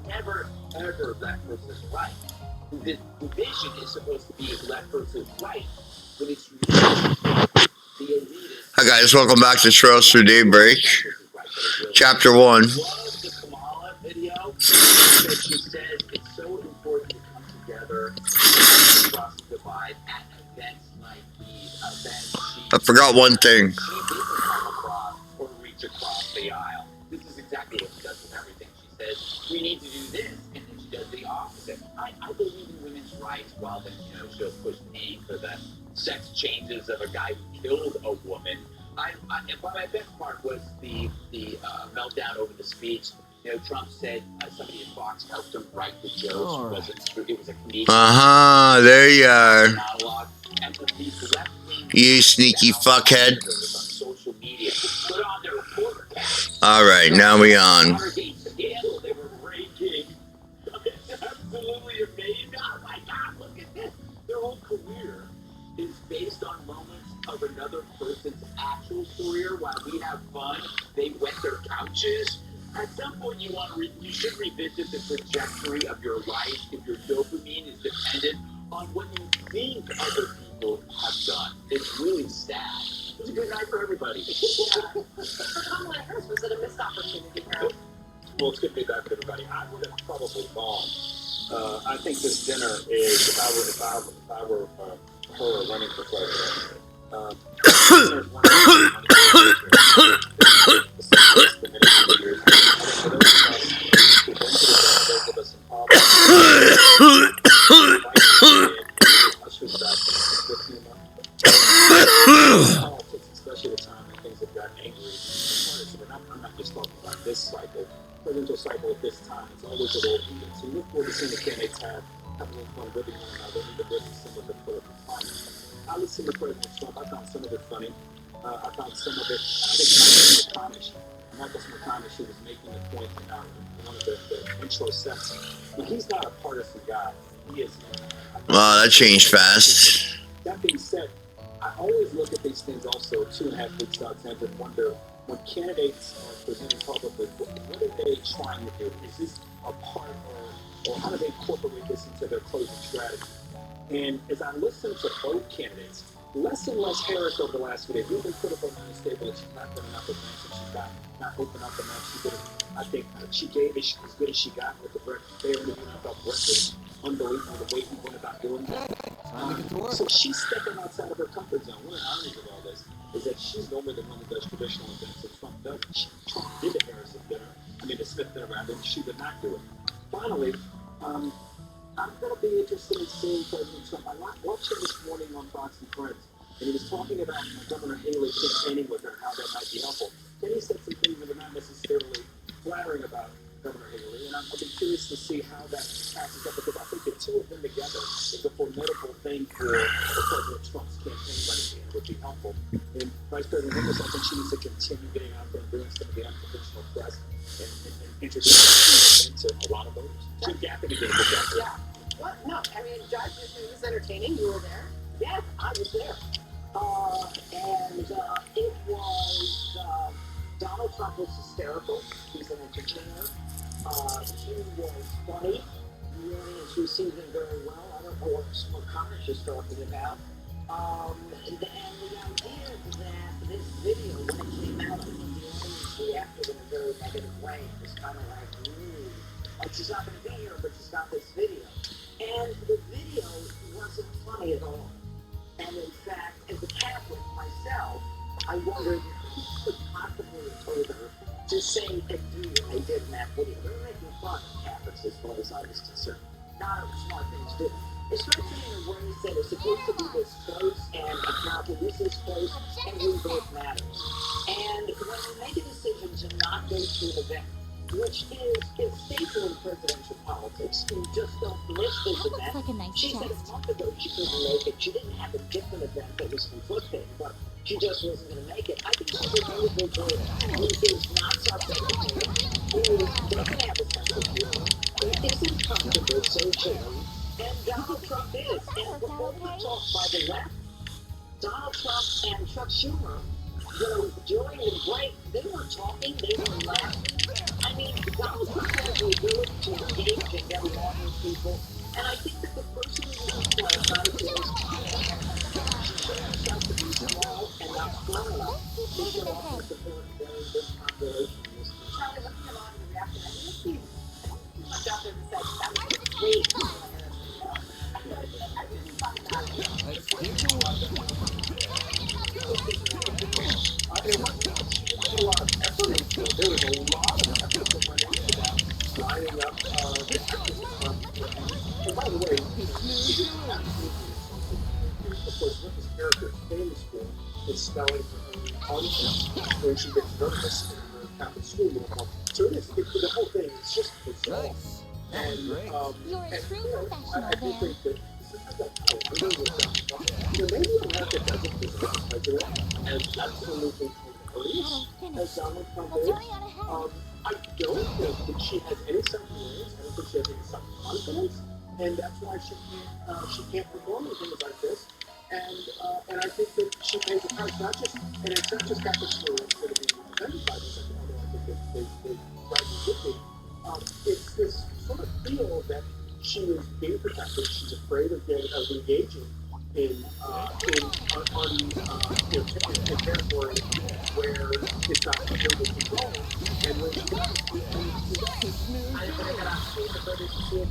never, ever left versus right. The division is supposed to be left versus right, but it's the elitist. Hi guys, welcome back to Trails Through Daybreak, Chapter 1. The Kamala video, she says it's so important to come together across the divide at events like these events. I forgot one thing. She didn't come across or reach across the aisle. This is exactly what she does with everything. She says, we need to do this, and then she does the opposite. I believe in women's rights while then, she'll push me for the sex changes of a guy who killed a woman. But my best part was the meltdown over the speech. Trump said somebody at Fox helped him write the jokes. It was a comedian. There you are. Monologue. And these left-wing You sneaky fuckhead. on social media put on their reporter caps. Alright, now we on. Watergate scandal, they were breaking. It's absolutely amazing. Oh my God, look at this. Their whole career is based on moments of another person's actual career. While we have fun, they wet their couches. At some point, you should revisit the trajectory of your life if your dopamine is dependent on what you think other people have done. It's really sad. It was a good night for everybody. For Kamala Harris, was it a missed opportunity? Well, it's good to be back with everybody. I would have probably gone. I think this dinner is, if I were her running for president. Dinner's one of especially the time when things have gotten angry. I'm not just talking about this cycle, presidential cycle at this time. It's always a little heated. So you look forward to seeing the candidates have a little fun ribbing one another, even some of the political climate. I listened to President Trump. I found some of it funny. I found some of it, I think Michael McConnell, she was making the point in one of the intro sets. But he's not a partisan guy. He is. Wow, that changed fast. That being said, I always look at these things also 2.5 weeks out and wonder, when candidates are presented publicly, what are they trying to do? Is this a part or how do they incorporate this into their closing strategy? And as I listen to both candidates, less and less Harris over the last few days. We've been critical on the stable that she's not done enough events and she's not opened up enough. I think she gave as good as she got with the Brett interview. I thought Brett was unbelievable the way he went about doing that. So she's stepping outside of her comfort zone. One of the ironies of all this is that she's normally the one that does traditional events that Trump doesn't. Trump did the Harris dinner, the Smith dinner rather, and she did not do it. Finally, I'm going to be interested in seeing President Trump. I watched him this morning on Fox and Friends, and he was talking about Governor Haley campaigning with her, how that might be helpful. Then he said some things that are not necessarily flattering about Governor Haley, and I'll be curious to see how that passes up, because I think the two of them together is a formidable thing for President Trump's campaign by the end would be helpful. And Vice President Harris, I think she needs to continue getting out there and doing some of the unconventional press and introducing to a lot of voters. Jim Gaffigan again. Yeah. What? No, Judge, it was entertaining. You were there? Yeah, I was there. And it was, Donald Trump was hysterical. He's an entertainer. He was funny. The audience received him very well. I don't know what McConnell is talking about. And the idea that this video, when it came out, I think the audience reacted in a very negative way. It was kind of like, like she's not going to be here, but she's got this video. And the video wasn't funny at all. And in fact, as a Catholic myself, I wondered who could possibly have told her to say and do what they did in that video. They were making fun of Catholics as far as I was concerned. Not a smart thing to do. Especially in a way that is supposed to be this close and accountable. This is close and we both matters. And when you make a decision to not go to an event, which is staple in presidential politics, you just don't miss this event. Like a nice she said a month ago she couldn't make it. She didn't have a different event that was conflicting, but she just wasn't going to make it. I think she's a very good girl who is not self-deprecating, who doesn't have a sense of humor, who isn't comfortable socially, and Donald Trump is. And before we talk by the left, Donald Trump and Chuck Schumer, during the break, they were talking, they were laughing. I mean, that was the ability to engage and get along with people. And I think that the person who was about it was she showed herself to be small and not strong enough to show up and support very big population in this country. Charlie, looking at a lot of the reaction, I think he's pretty much out there and said that was great. I really thought about it. Let's get to work. It wasn't that she didn't put a lot of effort into it. There was a lot of effort that went into that, lining up the acting department. And by the way, you know, she did absolutely something. Of course, what this character is famous for is spelling her own concepts when she gets nervous in her Catholic school uniform. So the whole thing is just bizarre. And You're a true professional, I do think that sometimes that's how it really works out. You know, maybe America doesn't deserve a president as absolutely hilarious as Donald Trump is. I don't think that she has any self-awareness. I don't think she has any self-confidence, and that's why she can't perform in things like this. And I think that she pays the price. And it's not just Catholic schools that are being offended by this. Although I think that they rightly would be. It's this sort of feel that she is being protected. She's afraid of engaging in territory where it's not completely controlled. And when she does, I got to see the British see it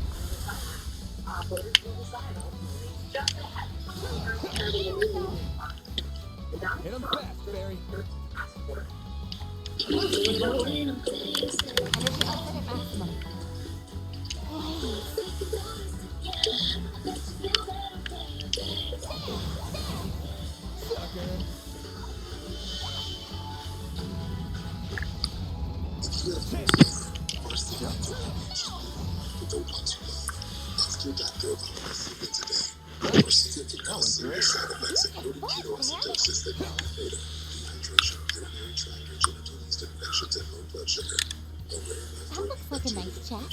voters will decide ultimately just that. Having a new movement without Hit him fast, Barry. ask for it. Energy output at maximum. That looks like a nice check.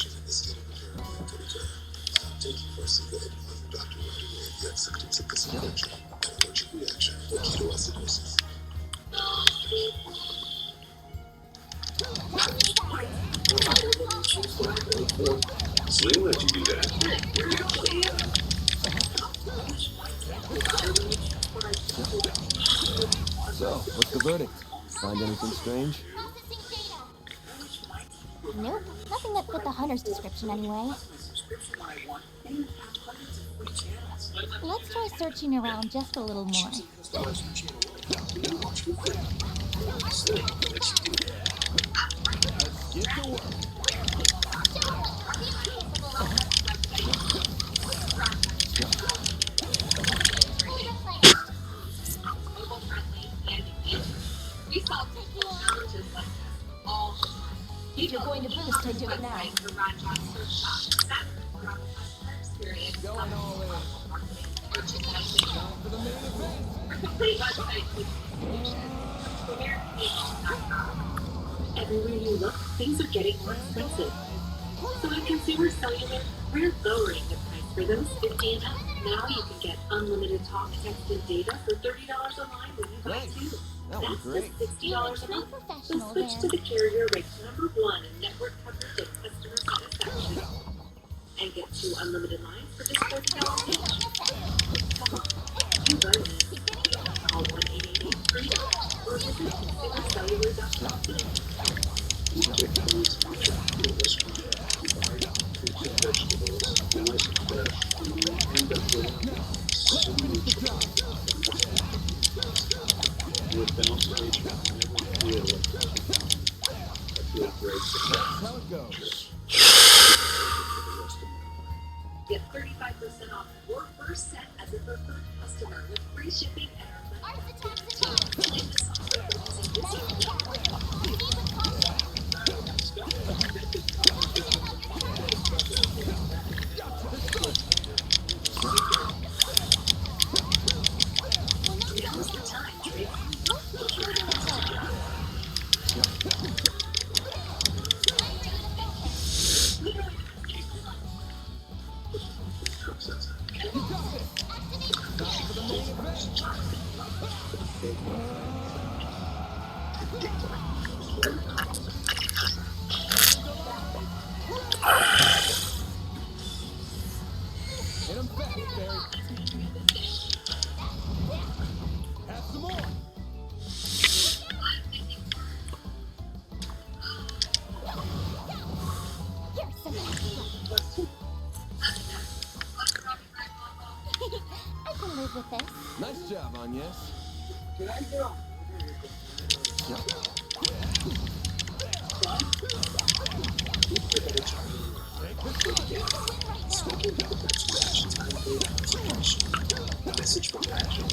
Slim let you do that. So, what's the verdict? Find anything strange? Nope, nothing that fit the hunter's description anyway. Let's try searching around just a little more. Get to work. If you're going to boost, I do it now. Going all in. Time for the main event. Everywhere you look, things are getting more expensive. So at Consumer Cellular, we're lowering the price for those 50 and up. Now you can get unlimited talk, text, and data for $30 a line when you buy two. That was That's great. just $60 a month. So Professional switch to then. the carrier ranked #1 in network coverage and customer satisfaction. And get 2 unlimited lines for just $30 each. Come on, you learn this. Call 1-888-FREEDOM or visit consumercellular.com today. That's how it goes. Get 35% off your first set as a preferred customer with free shipping and our Now's the time, Trick. fairy. Have some more. Here's some extra. I can live with this. Nice job, Agnes. Message from action.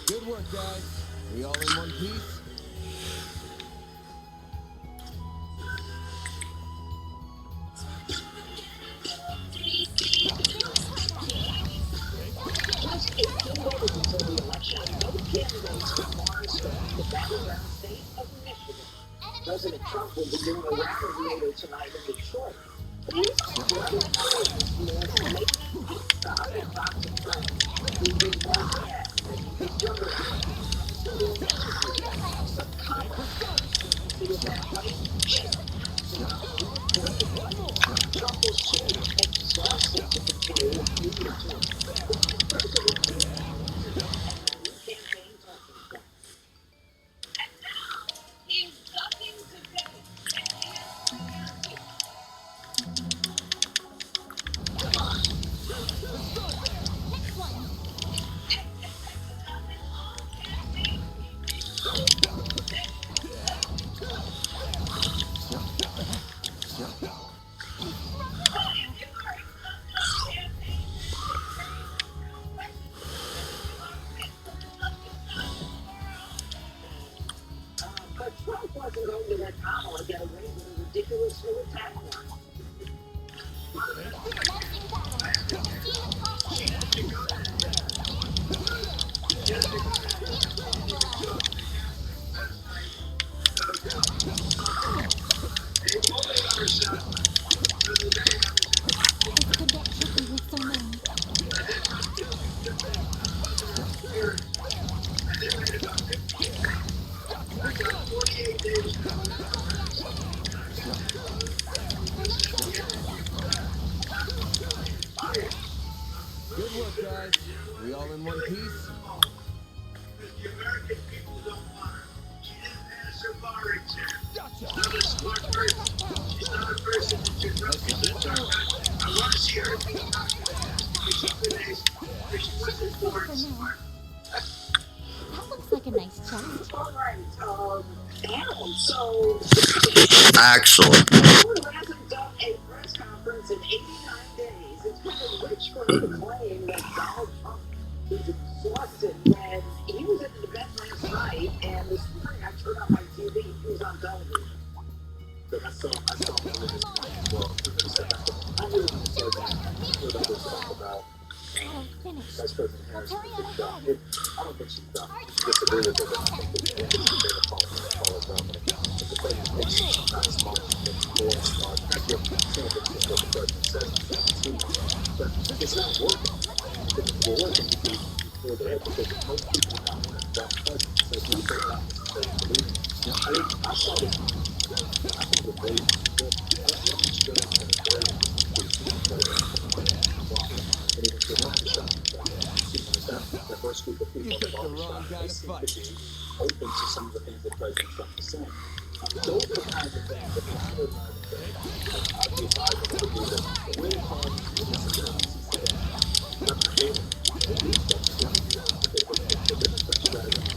Good work, guys. We all in one piece? Just 18 days until the election, both candidates from Mars the battleground state of Michigan. President Trump will be doing a rally later tonight in Detroit. He's brother the other toxic friend who's been more bad than his younger some common see what that fight. Trump was too exhausted to continue with media tour. Next one. But Trump wasn't going to let Kamala get away with a ridiculous new attack warrant. Commencing battle. See the It's good that tricky with so many. Good work, guys. We all in one piece? The American people don't want her. She didn't pass her bar exam. Gotcha. She's not a smart person. She's not a person that you trust to I want to see her being because she could ask if she wasn't born smart. That looks like a nice chest. All right, Alan, so Excellent. who hasn't done a press conference in 89 days? It's been a rich for him to claim that Donald Trump is exhausted when he was at the event last night, and this morning I turned on my TV, he was on television. But I saw him really this well. I really want to say that what others talk about Oh, finished. Vice President Harris Let's did hurry a on good job. ahead. I don't think she disagree with it, but I think that they call it dominant. But the president thinks she's not smart, she's more smart. I get some of it's just what the president says. But it's not working. If it were working, you'd be further ahead because most people would not want to dump president. So it's not very necessary to believe it. I think I saw this. I think the very good. I don't know if it's good. It's very and even to the shop. The first group of people You at the picked the wrong barbershop, guy they to seem fight. to be open to some of the things that President Trump is saying. Those are the kinds of things that I would like to I'd be advised to do that. The way it calls the disabilities, he said, not the hate, the Democrat strategy is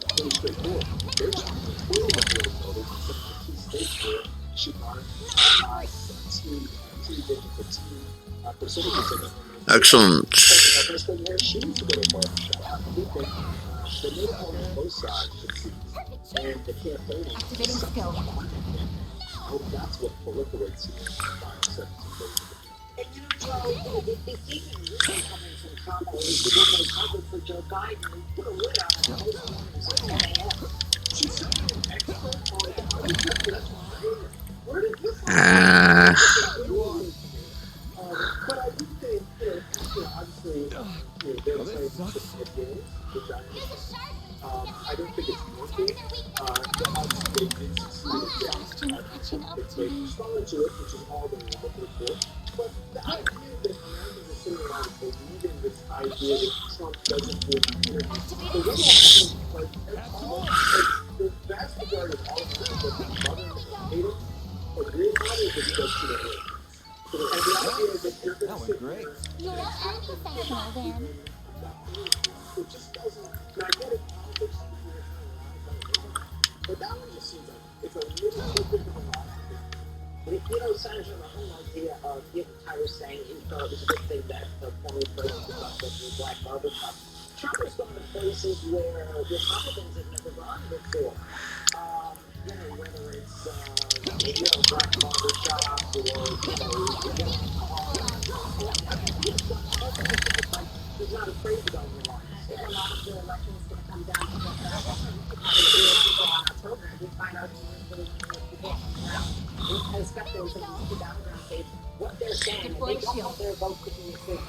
pretty straightforward. They're trying to pull the political voters in some of the key states where she won 17 different percentages of it. Excellent. That's been where she needs to go to a barbershop. I think that the new on both sides succeeds. And the campaigning, Activating skill. I hope that's what proliferates in 5, 17 days. And you know, Joe, it's even really coming from Kamala, who's the one they covered for Joe Biden, who put a lid on it most mornings at 10 a.m. She's such an expert on how to get this line. Where did this Uh, but I do think, obviously, they're Well, playing this sucks. some games, which I There's a understand. shark I don't think it's working. their weakness. Obviously, they did succeed All in getting exhaustion I catching think up that to they me. responded to it, which is all they were looking for. But the idea that Americans are sitting around believing this idea that Trump doesn't really care. The way I think, like, the vast majority of all Americans love him and hate him, agree on it that he does too many things. And the idea is that you're going That to went sit great. here You're and have enemy them sentinel then. it just doesn't. And I get it, politics, but that one just seems like it's a little bit different than last Senator, my whole idea of I was saying he thought it was a good thing that the former president was up with the black barber shop. Trump has gone to places where Republicans have never gone before. Whether it's black barber shops or he's not afraid to go in the lines. A lot of the election is going to come down to the fact that on our program, we find out who really people especially when someone sit down and say what they're saying, and they don't want their vote to be assumed.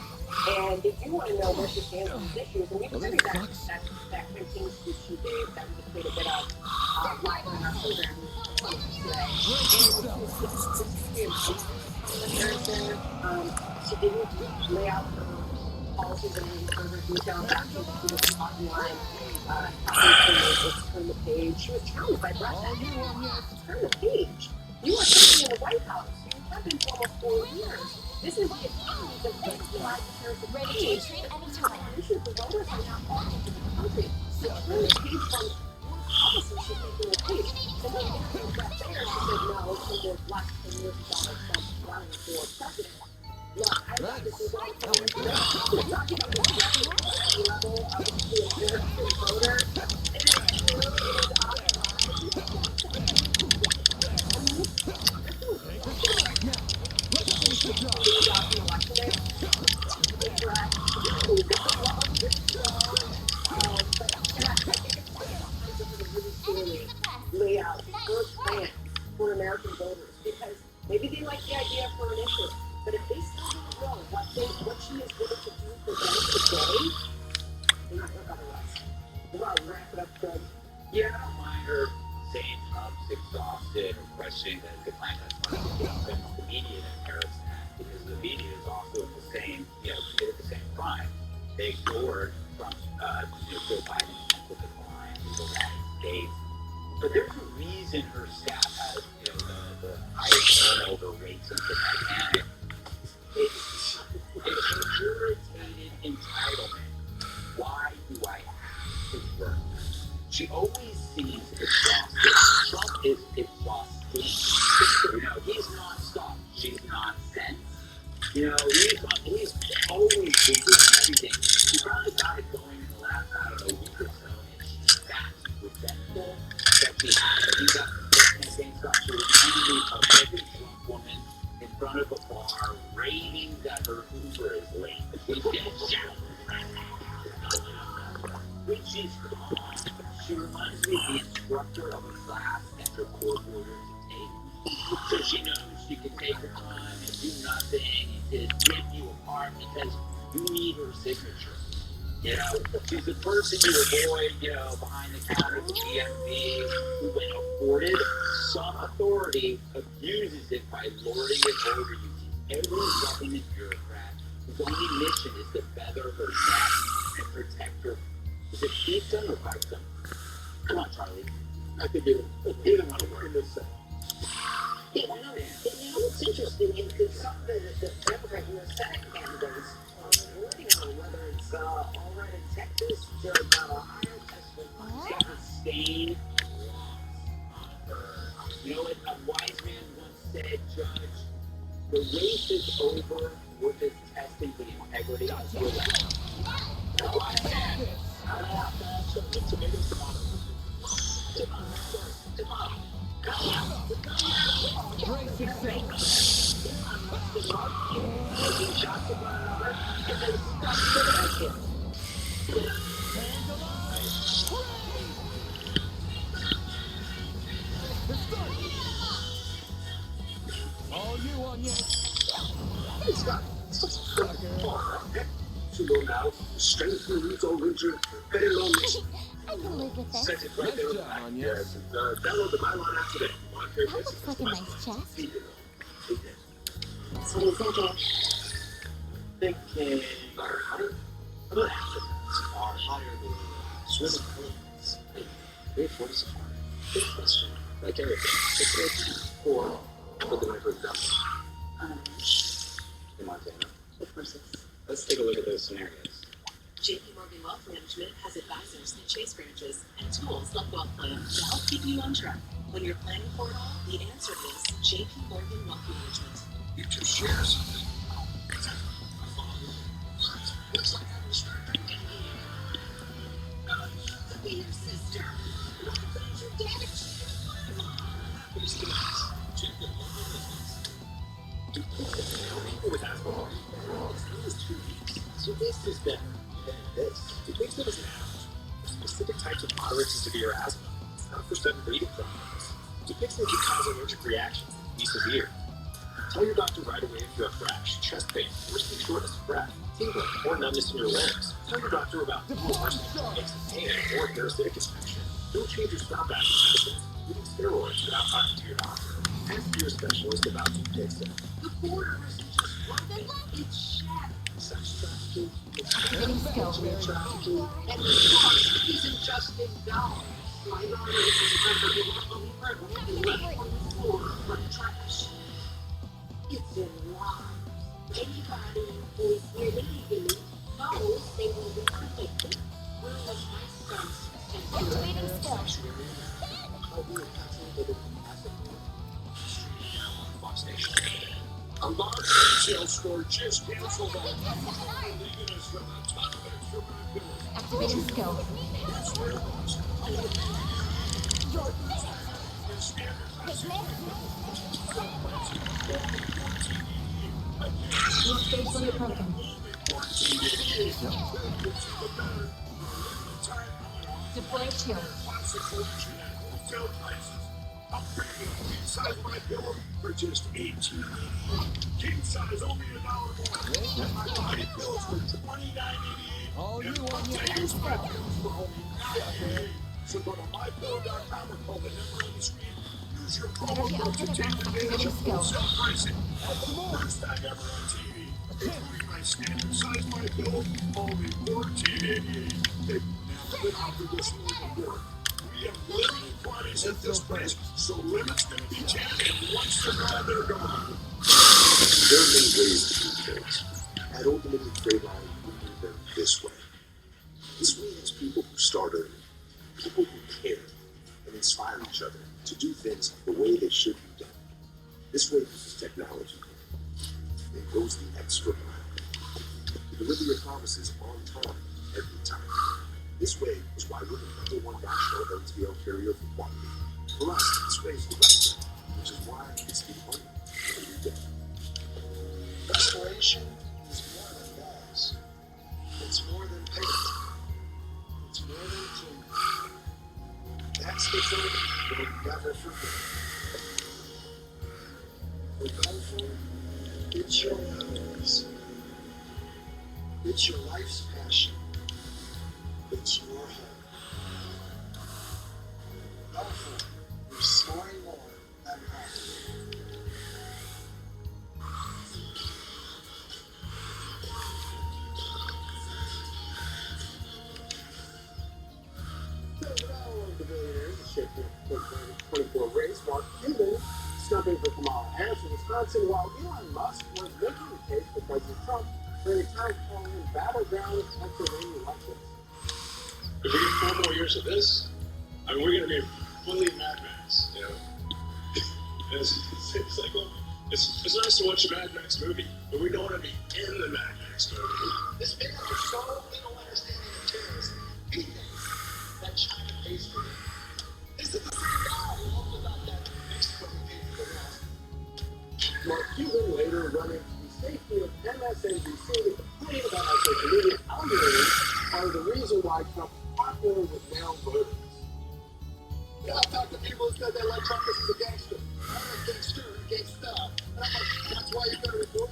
And if you want to know where she stands on these issues, and we can tell you that campaign speech she gave, that we just made a bit of live on our program today. She didn't lay out her policies in further detail. Actually, she was talking line, helping to turn the page. She was challenged by Brett. Turn the page. You are sitting in the White House. You have been for almost 4 years. This is the economy. The place to lie to turn the Ready to page. retreat anytime. Issues the voters are now falling into the country. So turn the page from one policy should be the page. So when you get to Brett Baer, she said no, so there's less than years of Donald Trump running for president. Look, I thought this was all for the talking about the level of the American voter. It is lay out her plan for American voters because maybe they like the idea for an issue, but if they still don't know what she is willing to do for them today, they're not going to otherwise. We're going to wrap it up, Doug. Yeah, I don't mind her saying Trump's exhausted or questioning the climate of the media that parrots that because the media is also the same, committed the same crime. They ignored Trump's, Joe Biden's mental decline, the United States. But there's a reason her staff has, the highest turnover rates in the Titanic. It's irritated entitlement. Why do I have to work? She always seems exhausted. Trump is exhausted. He's non-stop. She's nonsense. He's always been doing everything. He probably got it going in the last, week or so. And she's that resentful that she had. He got the campaign stuff. She reminded me of every drunk woman in front of a bar raving that her Uber is late. When she's gone, she reminds me of the instructor of a class that her court ordered to take. So she knows she can take her time and do nothing and just rip you apart because you need her signature. She's the person you avoid, behind the counter at the DMV who, when afforded some authority, abuses it by lording it over you. Every government bureaucrat whose only mission is to feather her neck and protect her. Is it keep them or fight them? Come on, Charlie. I think either one will work in this set. What's interesting is that some of the Democrat Senate candidates are working on whether it's all right in Texas, or Ohio, Texas, Spain. A wise man once said, Judge, the race is over. We're just testing the integrity of the election. Brace yourself. on, yes. Hey, Scott. You know now, strength needs all winter, very long mission. I can live with this. Set it right Nice there. job, Anya. Yes, and download the Mylon app today. That looks like a nice chest. So what are you thinking? Thinking, what happens are higher than swimming pools. Great voice of art. Good question. Like everything. It's good or put the record down. In Montana. Of course it's Let's take a look at those scenarios. JP Morgan Wealth Management has advisors that chase branches and tools like Wealth Plan to help keep you on track. When you're planning for it all, the answer is JP Morgan Wealth Management. You two share something. Looks like I was Be your sister. with alcohol. It was 2 weeks. So this is better than this. It makes it as an average. Specific types of moderate to severe asthma. It's not for sudden breathing problems. Dupixent can cause allergic reactions and be severe. Tell your doctor right away if you have rash, chest pain, worsening shortness of breath, tingling, or numbness in your limbs. Tell your doctor about worsening aches and pain or parasitic infection. Don't change your stop acting medicines, including steroids, without talking to your doctor. Ask your specialist about Dupixent. The border isn't just one thing, it's shattered. Sex trafficking, Activating skill. human trafficking, And the cost isn't just in dollars. My daughter it's in lives. Anybody who is illegally knows they will be convicted. Whereas my son's Activating skill. Fox Nation. A large retail store just canceled on leaving us from the top of it for my bill. Activating skill. That's where it was. And Space limit broken. Deploying shield. Size my pillow for just $18. King size only $1 more. And my body pillows for $29.88. All you And want, I yes. use my pillows for only $9.88. So go to mypillow.com or call the number on the screen. Use your promo Energy code to output take at max. advantage of Activating skill. wholesale pricing. First time ever on TV. Including my standard size my pillow, only $14.88. They've never been offered this low before. We have limited quantities at this price, so limits gonna be 10, and once they're gone, they're gone. There are many ways to do things. At Ultimately Trade Line, we do them this way. This way is people who start early, people who care and inspire each other to do things the way they should be done. This way uses technology and goes the extra mile. Deliver your promises on time, every time. This way is why we're the #1 national LTL carrier for quality. For us, this way is the right way, which is why it's the only every day. Restoration is more than walls. It's more than paint. It's more than team. That's the thing we'll never forget. For Colorful, it's your memories. It's your life's passion. It's your home. Colorful, restoring more than happy. The billionaires is shaping the 2024 race. Mark Cuban stumping for Kamala Harris in Wisconsin, while Elon Musk was making the case for President Trump during a town hall in battleground Pennsylvania elections. If we get 4 more years of this, I mean, we're going to be fully Mad Max, you know? It's like, well, it's nice to watch a Mad Max movie, but we don't want to be in the Mad Max movie. This man is so little understanding of terrorism. He thinks that China pays for it. This is the same guy who talked about that Mexico paid for the rest. Mark Cuban later running the safety of MSNBC complained about how social media algorithms are the reason why Trump is popular with male voters. I've talked to people who said they like Trump because he's a gangster. I'm a gangster, gangsta. And I'm like, that's why you're going to vote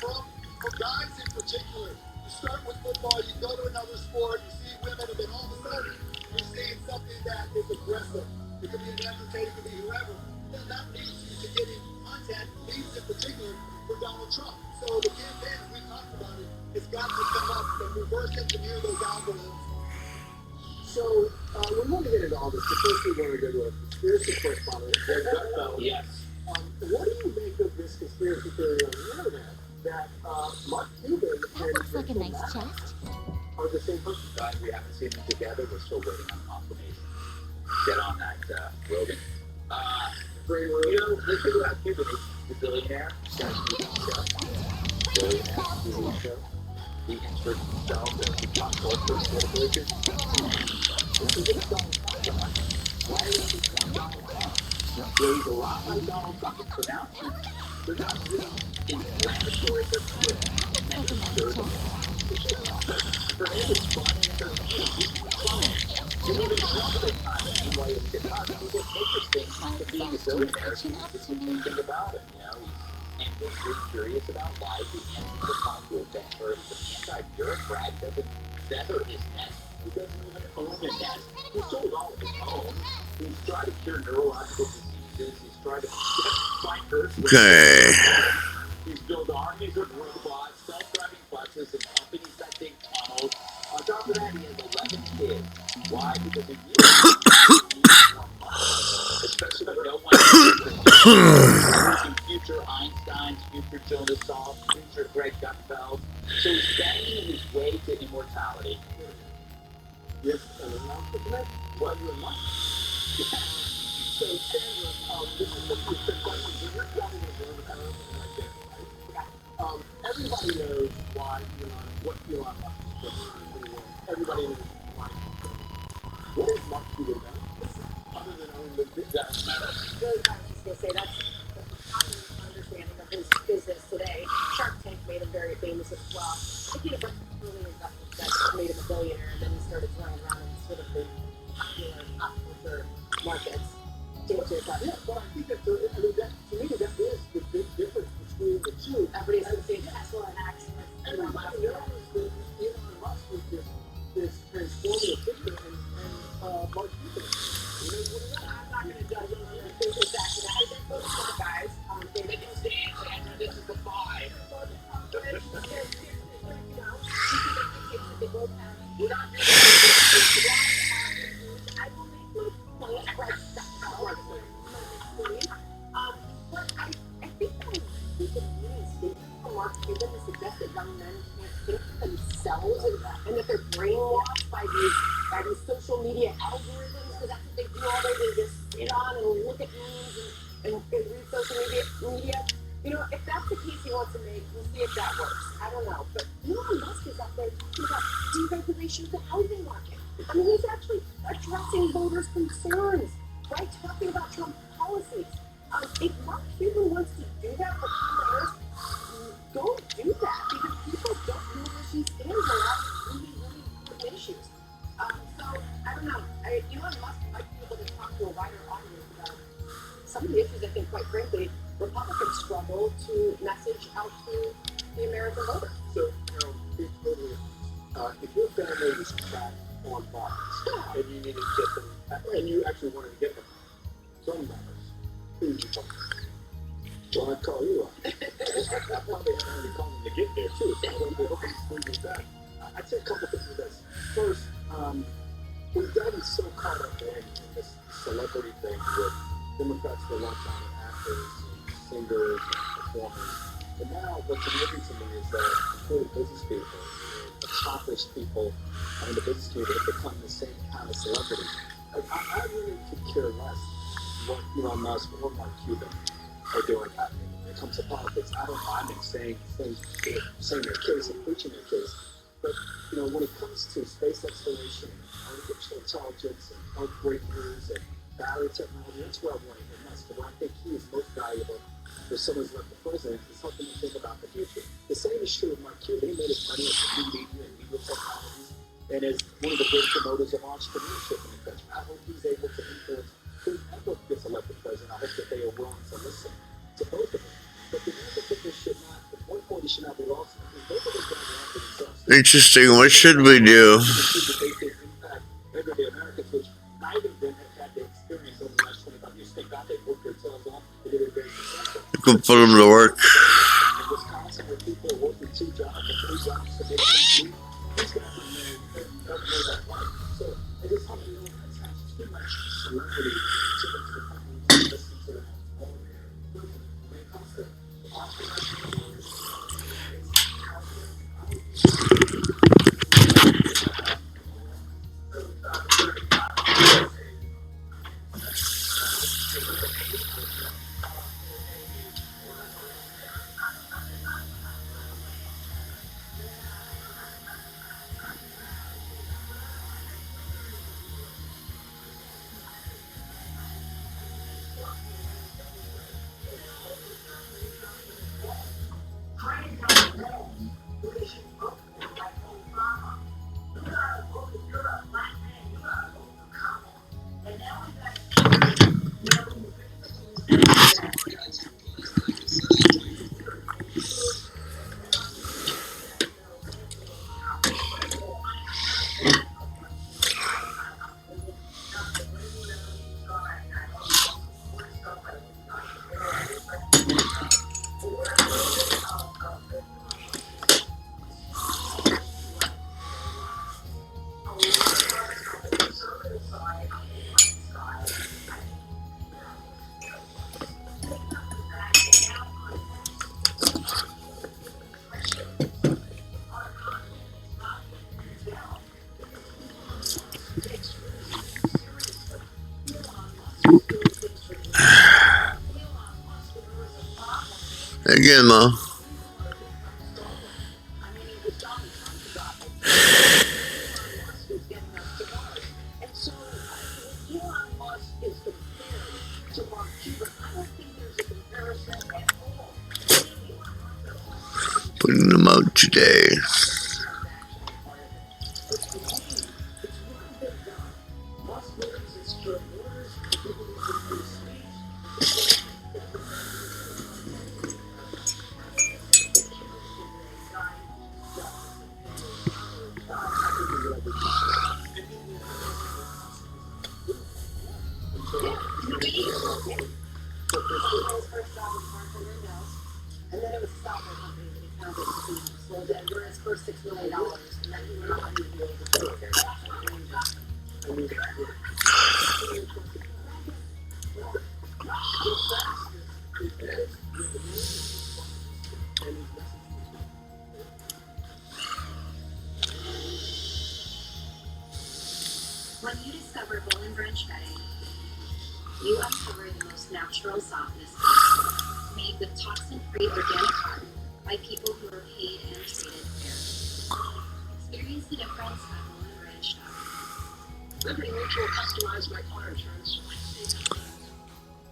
for him? For guys in particular, you start with football, you go to another sport, you see women, and then all of a sudden, you're seeing something that is aggressive. It could be an entertainer, it could be whoever. Then that leads you to getting content, leads in particular for Donald Trump. So the campaign, as we talked about it, has got to come up and reverse engineer those algorithms. So we want to get into all this, but first we want to go to a conspiracy correspondent, Greg Gutfeld. Yes. What do you make of this conspiracy theory on the internet that Mark Cuban That looks like a nice chest. are the same person? Guys, we haven't seen them together. We're still waiting on confirmation. Get on that, Rogan. You know, the thing about Cuban is the billionaire. He's got a TV show. Billionaire TV show. He inserts himself as the top political issues. This is Donald Trump. Why is he Donald Trump? Well, he's a lot like Donald Trump in pronouncement. They're not really inflammatory, but good. That looks like a nice chest. For him, it's fun and entertaining. You know, there's another time that meanwhile you get caught. It's interesting to being a billionaire. It's interesting about him, you know. He's endlessly curious about why he enters the popular banker. He's an anti-bureaucrat. He doesn't feather his nest. He doesn't even own a nest. He sold all of his homes. He's trying to cure neurological diseases. He's trying to fight Earth. Okay. He's built armies of robots, self-driving buses, and companies that dig tunnels. On top of that, he has 11 kids. Why? Because he needs more money. Especially when no one is future Einsteins, future Jonas Salk, future Greg Gutfeld. So he's banging his way to immortality. Yes, and what you want? So, Sandra, this is the question. So you're planning to do like this, right? Everybody knows why what Elon Musk is doing. Everybody knows why. What is Mark Cuban done? Other than owning the big guy? I was just going to say that's the common understanding of his business today. Shark Tank made him very famous as well. I think he had a early investment that made him a billionaire, and then he started throwing around in sort of the popular pop culture markets. To answer your question. Yeah, but I think that, to me, that is the big difference between the two. Everybody's going to say Tesla and X. Everybody knows that Elon Musk is this transformative figure, and Mark Cuban. I'm not going to judge him on his business action. I think those are the guys. They make him stand, and this is the five. We're not doing I will make my point right but I think that it's really statement from Mark Cuban to suggest that young men can't think for themselves and that they're brainwashed by these social media algorithms because that's what they do all day. They just sit on and look at memes and read social media. You know, if that's the case he wants to make, we'll see if that works. I don't know. But Elon Musk is up there talking about deregulation of the housing market. I mean, he's actually addressing voters' concerns, right? Talking about Trump policies. If Mark Cuban wants to do that for Congress, go do that because people don't know where she stands on a lot of really, really important issues. So, I don't know. Elon Musk might be able to talk to a wider audience about some of the issues I think, quite frankly, Republicans struggle to message out to the American voter. So, if your family is trapped on Mars and you needed to get them, and you actually wanted to get them from Mars, who would you call? Well, I'd call you up. I probably had to call them to get there, too. So I don't know if that. I'd say a couple things with this. First, we've gotten so caught up in this celebrity thing with Democrats for a long time, and actors, and singers, and performers. And now, what's amazing to me is that the business people, the accomplished people in the business community have become the same kind of celebrity. Like, I really could care less what Elon Musk or Mark Cuban are doing when it comes to politics. I don't mind them saying their case and preaching their case. But, when it comes to space exploration, artificial intelligence, and health breakthroughs, and battery technology, that's where I want to hear Musk. But what I think he is most valuable for someone who's like the president is helping to think about the future. The same is true of Mark Cuban. He made his money as new media and media technologies, and is one of the great promoters of entrepreneurship in the country. I hope he's able to influence whoever gets elected president, I hope that they are willing to listen to both of them. But the American people should not, the one point should not be lost because both of them don't want for themselves. Interesting. What should we do? They can impact everyday Americans, which neither of them have had the experience over the last 25 years. Thank God they worked their tails off and did it very successful. You can put them to work. In Wisconsin, where people are working 2 jobs or 3 jobs to make ends meet, these guys are don't know that life. So I just hope you know that's too much celebrity to the people who listen to all of their when it comes to Again, Mo. Putting them out today. And then it was a software company that he founded and sold it for his first $6 million. And then he went on to be able to do When you discover Bowling Branch bedding, you uncover the most natural softness possible, made with toxin-free organic cotton by people who are paid and treated fairly. Experience the difference at BowlingBranch.com. Liberty Mutual customized my car insurance.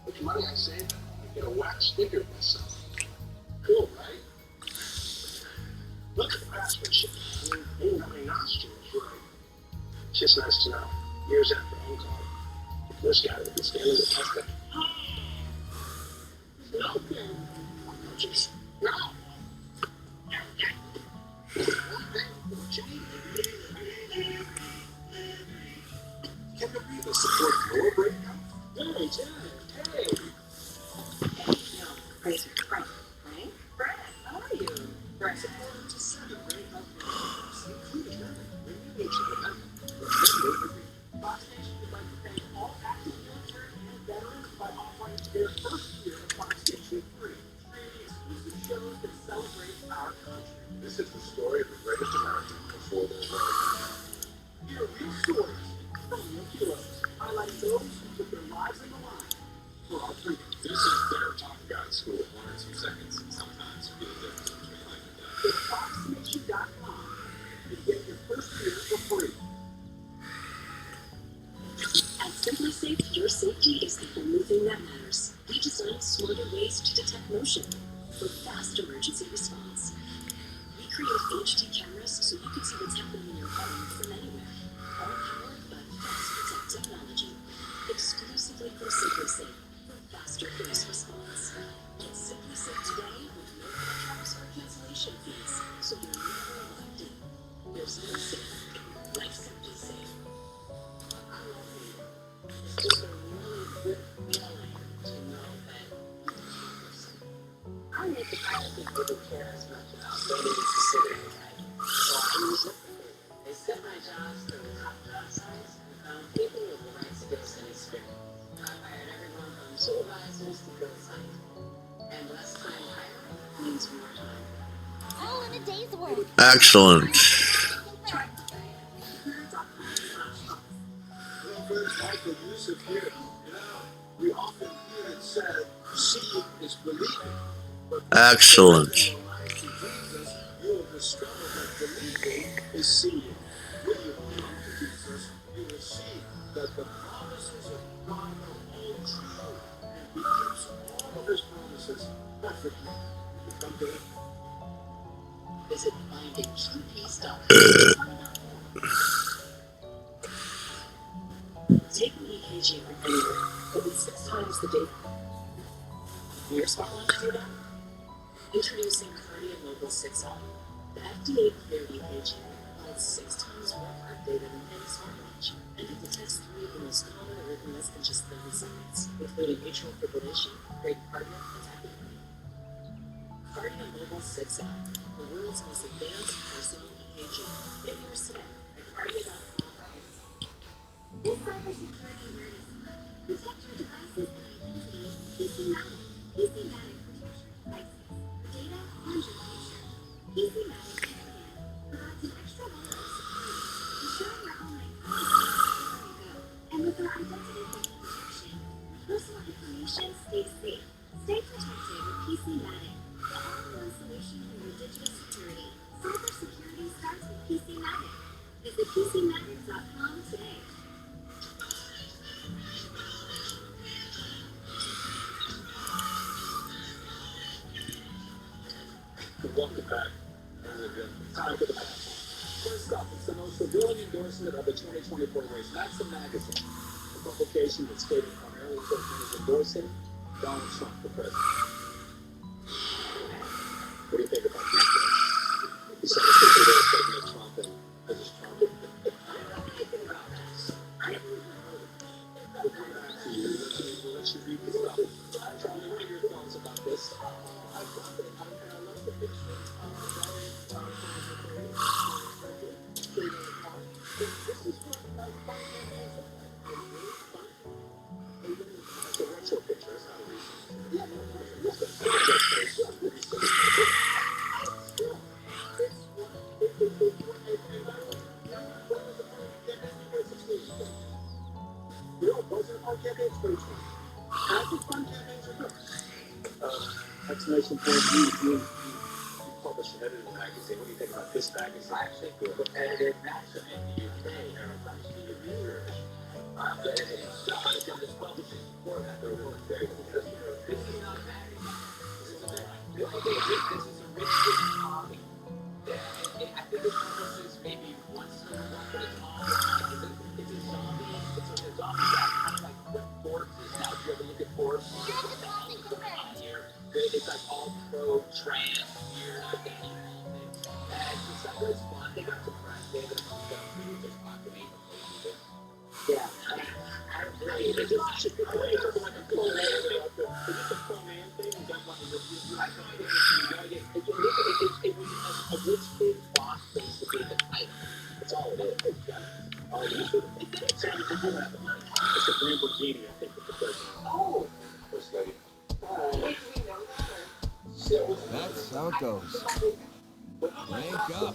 With the money I saved, I get a wax sticker myself. Cool, right? Look at the craftsmanship. They didn't have any nostrils, right? It's just nice to know. Years after home call, this guy would be standing with Tesla. No, just no. Can the people support Daybreak? Hey, Jen, hey. No, crazy. Frank, right? Brad, how are you? Brad. Just send a great health including that. Maybe we should remember. Remember, Fox Nation would like to thank all active military and veterans by offering their first year of Fox Nation free, creating exclusive shows that celebrate our country. This is the story of the greatest American before the war. Hear real stories from real heroes, highlighting those who put their lives on the line for our freedom. This is their talk guide school. 1 or 2 seconds. Sometimes you get a difference between life and death. Go to foxnation.com and get your first year for free. At Simply Safe, your safety is the only thing that matters. We designed smarter ways to detect motion for fast emergency response. We create HD cameras so you can see what's happening in your home from anywhere. All powered by fast protect technology, exclusively directly from SimpliSafe for faster police response. Get SimpliSafe today with no contracts or cancellation fees, so you're never locked in. There's no safe like SimpliSafe. It's just a really good feeling to know that you can listen. I don't think the pilot didn't really care as much about building a specific right. So I use it. They set my jobs to the top job sites and found people with the right skills and experience. I hired everyone from supervisors to field site. And less time hiring means more time. All in a day's work. Excellent. Like the use of here, we often hear it said, seeing is believing. But Excellent. in Jesus, you will discover that believing is seeing. When you belong to Jesus, you will see that the promises of God are all true, and He keeps all of His promises perfectly. You come to Him. Visit findingtruepeace.com. Take an EKG from anywhere, at least 6 times the day. You're smart enough to do that? Introducing Cardio Mobile 6i. The FDA cleared EKG provides 6 times more heart data than any smartwatch, and it detects 3 of the most common arrhythmias in just 30 seconds, including atrial fibrillation, bradycardia, and tachycardia. Cardio Mobile 6i, the world's most advanced personal EKG. Get yours today at cardio.com. This cybersecurity awareness month, protect your devices and identity with PC-Matic protection devices for data and your future. PC-Matic VPN provides an extra layer of security, ensuring your online content is wherever you go. And with our identity-based protection, your personal information stays safe. Stay protected with PC-Matic, the all-in-one solution for your digital security. Cybersecurity starts with PC-Matic. Visit PCMatic.com today. Welcome back. Time for the pass. First up, it's the most revealing endorsement of the 2024 race. Maxim Magazine, a publication that's stated primarily that it is endorsing Donald Trump for president. What do you think about this? You saw the picture there of President Trump and Mrs. Trump. We'll come back to you. We'll let you read this stuff. Charlie, what are your thoughts about this? I love it. I love the picture. It's a retro picture. It's not a recent. You know, those are fun campaigns for each one. I think fun campaigns are good. Explanation point, you publish an edited magazine. What do you think about this magazine? I think we'll put edited Maxim in the UK. There are a bunch of your viewers. The editing stuff is in this publishing format. They're really very good. This is not a magazine. This is a this is a rich hobby. I think it publishes maybe once in a while, but it's all it's a zombie. It's a zombie that kind of like what Forbes is now. If you ever look at Forbes, it's like all pro-trans, weird, things. And it's fun. They got some press. They have some stuff. Just populate. Yeah. I really, it's just a pro man thing. Is this a pro man thing? Is that what I think it was a rich big box basically the title. That's all it is. It's a Lamborghini, I think, with the president. Oh! First lady. That's how it goes. Crank up.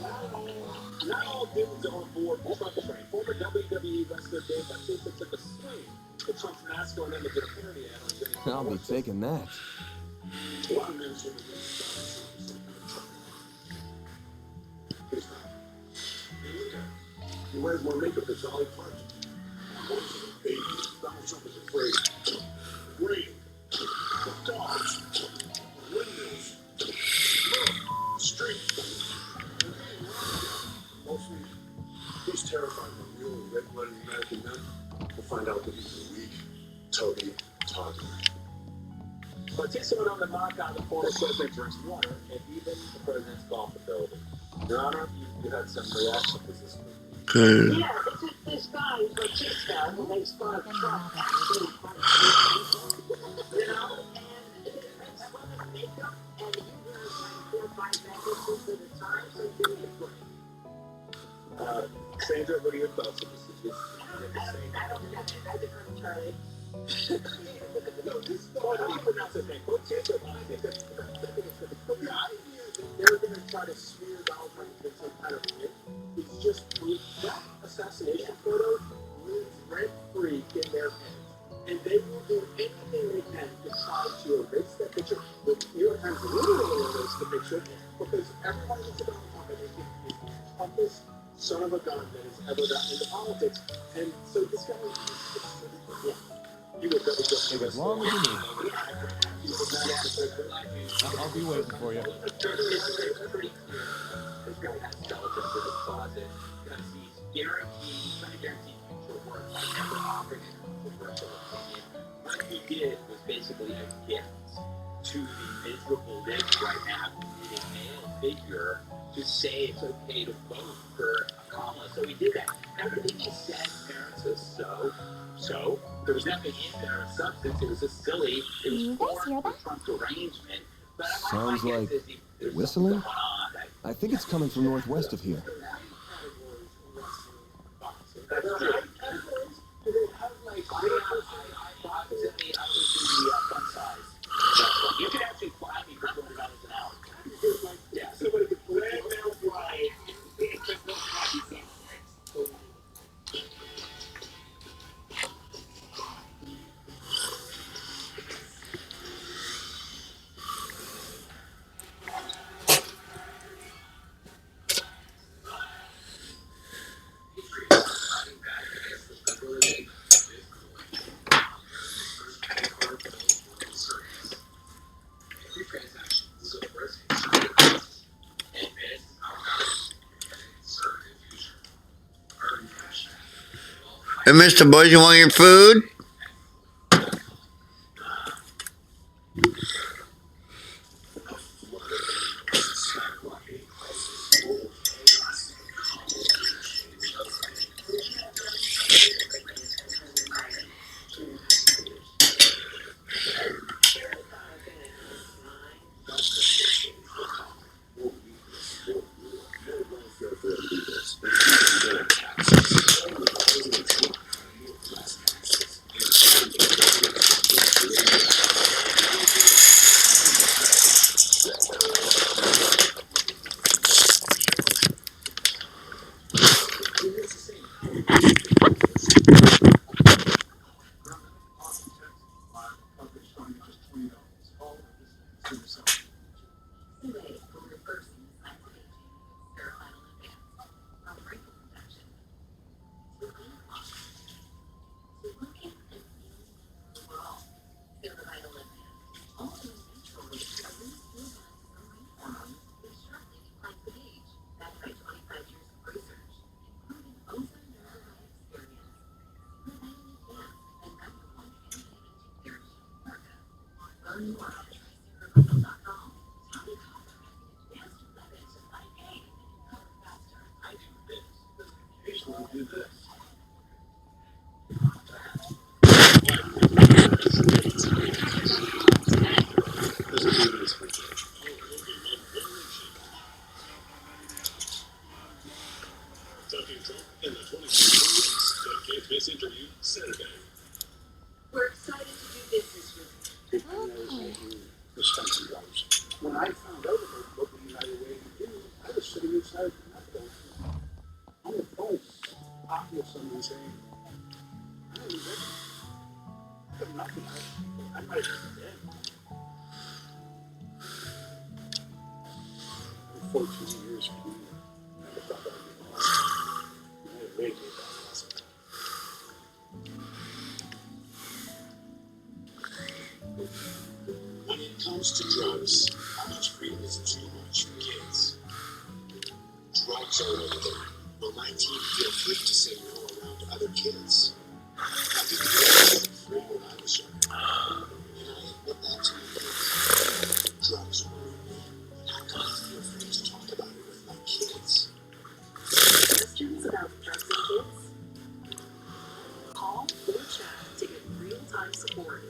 Not all dudes are on board the Trump train. Former WWE wrestler Dave Batista took a swing at Trump's masculine image in a parody ad on Jimmy I'll be taking that. A lot of men sort of he wears more makeup than Charlie Clark. Baby, Donald Trump is afraid. Rain, dogs, windmills, street. Mostly, he's terrified of real red-blooded American men. We'll find out that he's a weak, Toby, Todd. Participant on the knockout, the former president drinks water, and even the president's golf ability. Your Honor, you had some reaction to this movie. Okay. Yeah, it's just this guy, Batista, who makes fun of Trump. You know, and it's fun of makeup, and you wear like 4 or 5 necklaces at a time, so you do it great. Sandra, what are your thoughts on this? I don't know, I differ from Charlie. No, this is how do you pronounce his name? Batista. The idea that they're going to try to smear Donald Trump with some kind of myth is just proof that assassination photo lives rent-free in their heads. And they will do anything they can to try to erase that picture. The New York Times literally erased the picture because everybody looks at Donald Trump and they think he's the toughest son of a gun that has ever gotten into politics. And so this guy is he would never just Take as long as you need. I'll be waiting for you. It's pretty clear this guy has skeletons in his closet because he's trying to guarantee future work by never offering a controversial opinion. What he did was basically a gift to the miserable libs right now who need a male figure to say it's okay to vote for Kamala. So he did that. Everything he said, parents is so. There was nothing in there of substance. It was just silly. It was You guys hear for that? Trump's arrangement. But Sounds like whistling? I think it's coming from northwest of here. That's right. Do they have like I was in the fun size. You could actually fly me for $200 an hour. Yeah, somebody could fly me. Hey, Mr. Boys, you want your food? We're excited to do business with you. When I found out about what the United Way would do, I was sitting inside the Capitol on the phone, talking with somebody saying, I don't know, I have nothing. I might be dead. I'm 14 years from here. I never thought that would be lost. United Way gave that lesson. When it comes to drugs, how much freedom is too much for kids? Drugs are illegal. Will my team feel free to say no around other kids? I didn't feel free when I was Blue chat to get real-time support.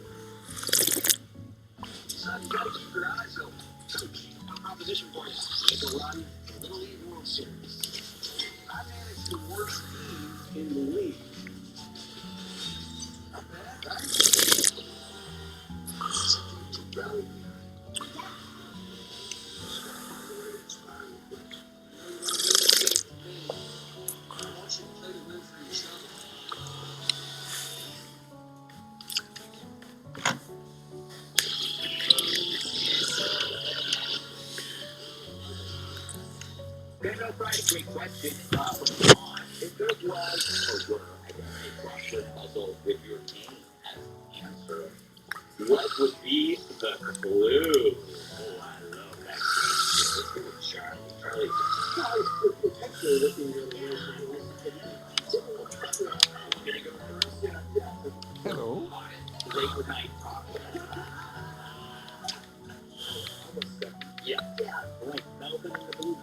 Son, you gotta keep your eyes open. Coach, one proposition for you. Make a run in the Little League World Series. I managed the worst team in the league. Not bad, right? Rally. I want you to play to win for yourself. There's no price, great question. From Ron, if there was or were, I guess, a crossword puzzle with your name as the answer, what would be the clue? Oh, I love that game. Let's go with Charlie. Charlie's potentially looking at the worst of the list. I'm gonna go first. Yeah. Hello. Great night. Yeah. Like Melvin and the Blue.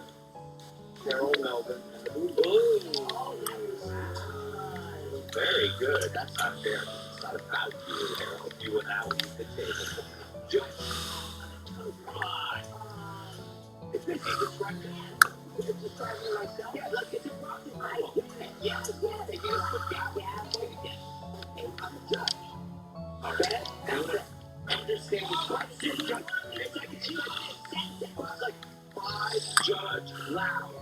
Carol, Melvin, and the Blue. Oh, very good. That's not fair. It's not about you, Harold. You and I will use the table. Just come on. It's this is distracting. It's distracting myself. Yeah, look, it's a problem. Yeah. They get us to get again. Okay, I'm a judge. Okay? That's it. Understand the question. It's like a judge. It's like five judge loud.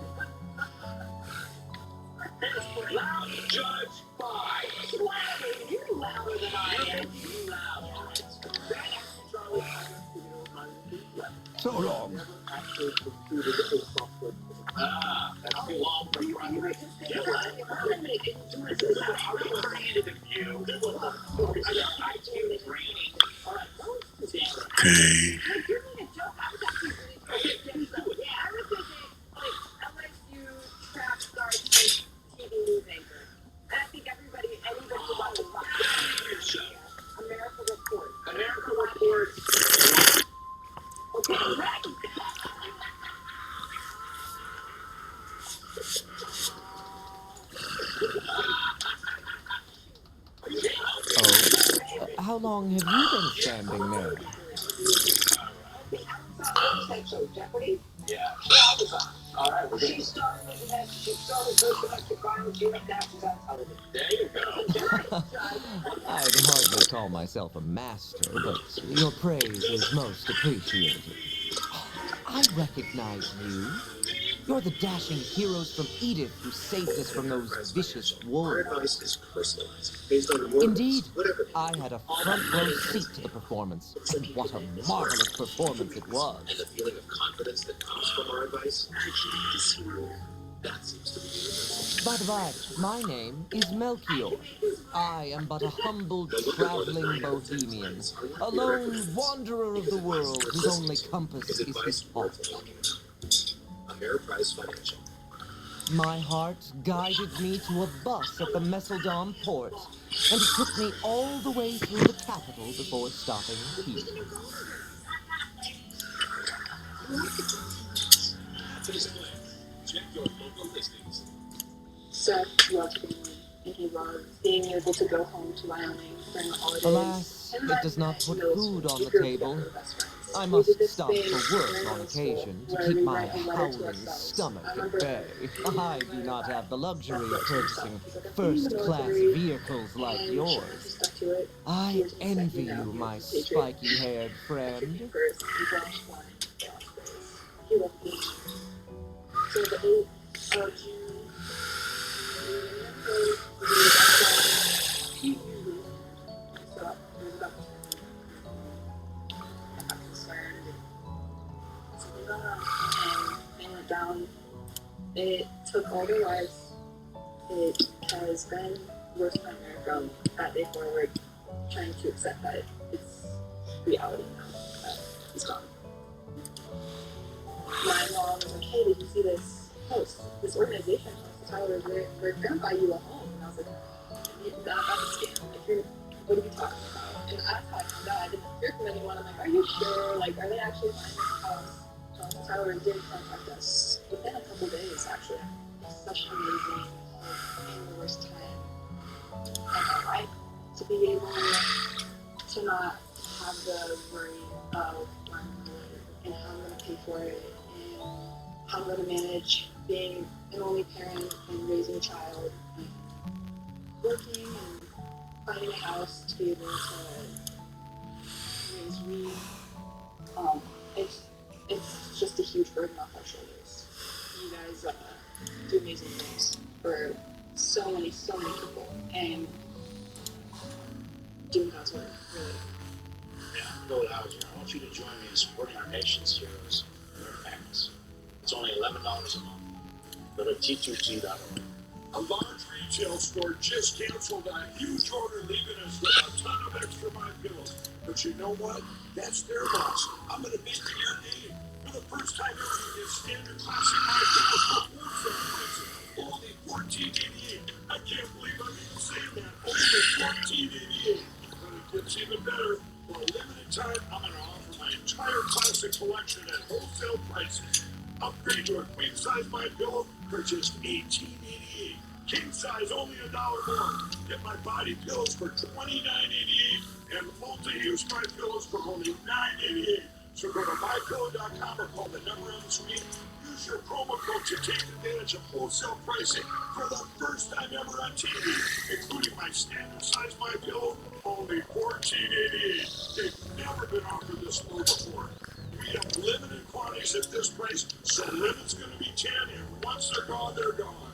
Loud judge five. Louder. You're louder than I am. You loud. Charlie. So long. That's too long for you. I'm going to make it. How do you create a view? I do training. All right. Okay. Like, you're doing a joke. I was actually really thinking, yeah, I was thinking, like, LSU trap starts like TV news anchor. And I think anybody should watch the show. America Report. America Report. Okay, right. Oh. How long have you been standing there? So Jeopardy. Yeah. All right, we're going to start with that. She started first domestic violence unit. Now she's on television. There you go. I'd hardly call myself a master, but your praise is most appreciated. I recognize you. You're the dashing heroes from Edith who saved us from those vicious Our wolves. advice is personalized, based on your Indeed, whatever. I had a front row seat to the performance, and what a marvelous performance it And was. the feeling of confidence that comes from our advice, actually disappears. That seems to be universal. By the by, my name is Melchior. I am but a humble traveling bohemian, a lone wanderer of the world whose only compass is his heart. Ameriprise Financial. My heart guided me to a bus at the Messeldom port, and it took me all the way through the capital before stopping here. Check your local listings. Seth loved family, and he loved being able to go home to Wyoming during the holidays. Alas, it does not put food on the table. I must stop for work on occasion to keep my howling stomach at bay. I do not have the luxury of purchasing first-class vehicles like yours. I envy you, my spiky-haired friend. He loved me. So the 8th of June, he so it was about I'm concerned. So we got on and they went down. It took all their lives. It has been worse nightmare from that day forward, trying to accept that it's reality now that he's gone. My mom was like, hey, did you see this post? This organization post, Tyler, we're gonna buy you a home. And I was like, that's a scam. Like, what are you talking about? And that's how I found out. I didn't hear from anyone. I'm like, are you sure? Like, are they actually buying this house? Tyler did contact us within a couple days, actually. Such an amazing, in the worst time of my life. to be able to not have the worry of where I'm going to live and how I'm going to pay for it and how I'm going to manage being an only parent and raising a child and working and finding a house to be able to raise me. It's just a huge burden off our shoulders. You guys do amazing things for so many people, and doing God's work, really. Yeah, I'm going out here. I want you to join me in supporting our nation's heroes and their families. It's only $11 a month. Go to T2G.org. A large retail store just canceled a huge order, leaving us with a ton of extra My Pillows. But you know what? That's their loss. I'm going to make it your name. For the first time ever, you get standard classic My Pillows for wholesale prices. Only $14.88. I can't believe I'm even saying that. Only $14.88. But it gets even better. For a limited time, I'm going to offer my entire classic collection at wholesale prices. Upgrade to a queen size My Pillow for just $18.88. King size only $1 more. Get my body pillows for $29.88 and multi-use My Pillows for only $9.88. So go to mypillow.com or call the number on the screen. Use your promo code to take advantage of wholesale pricing for the first time ever on TV, including my standard size My Pillow, only $14.88. They've never been offered this low before. We have limited quantities at this price, so limit's going to be 10, and once they're gone, they're gone.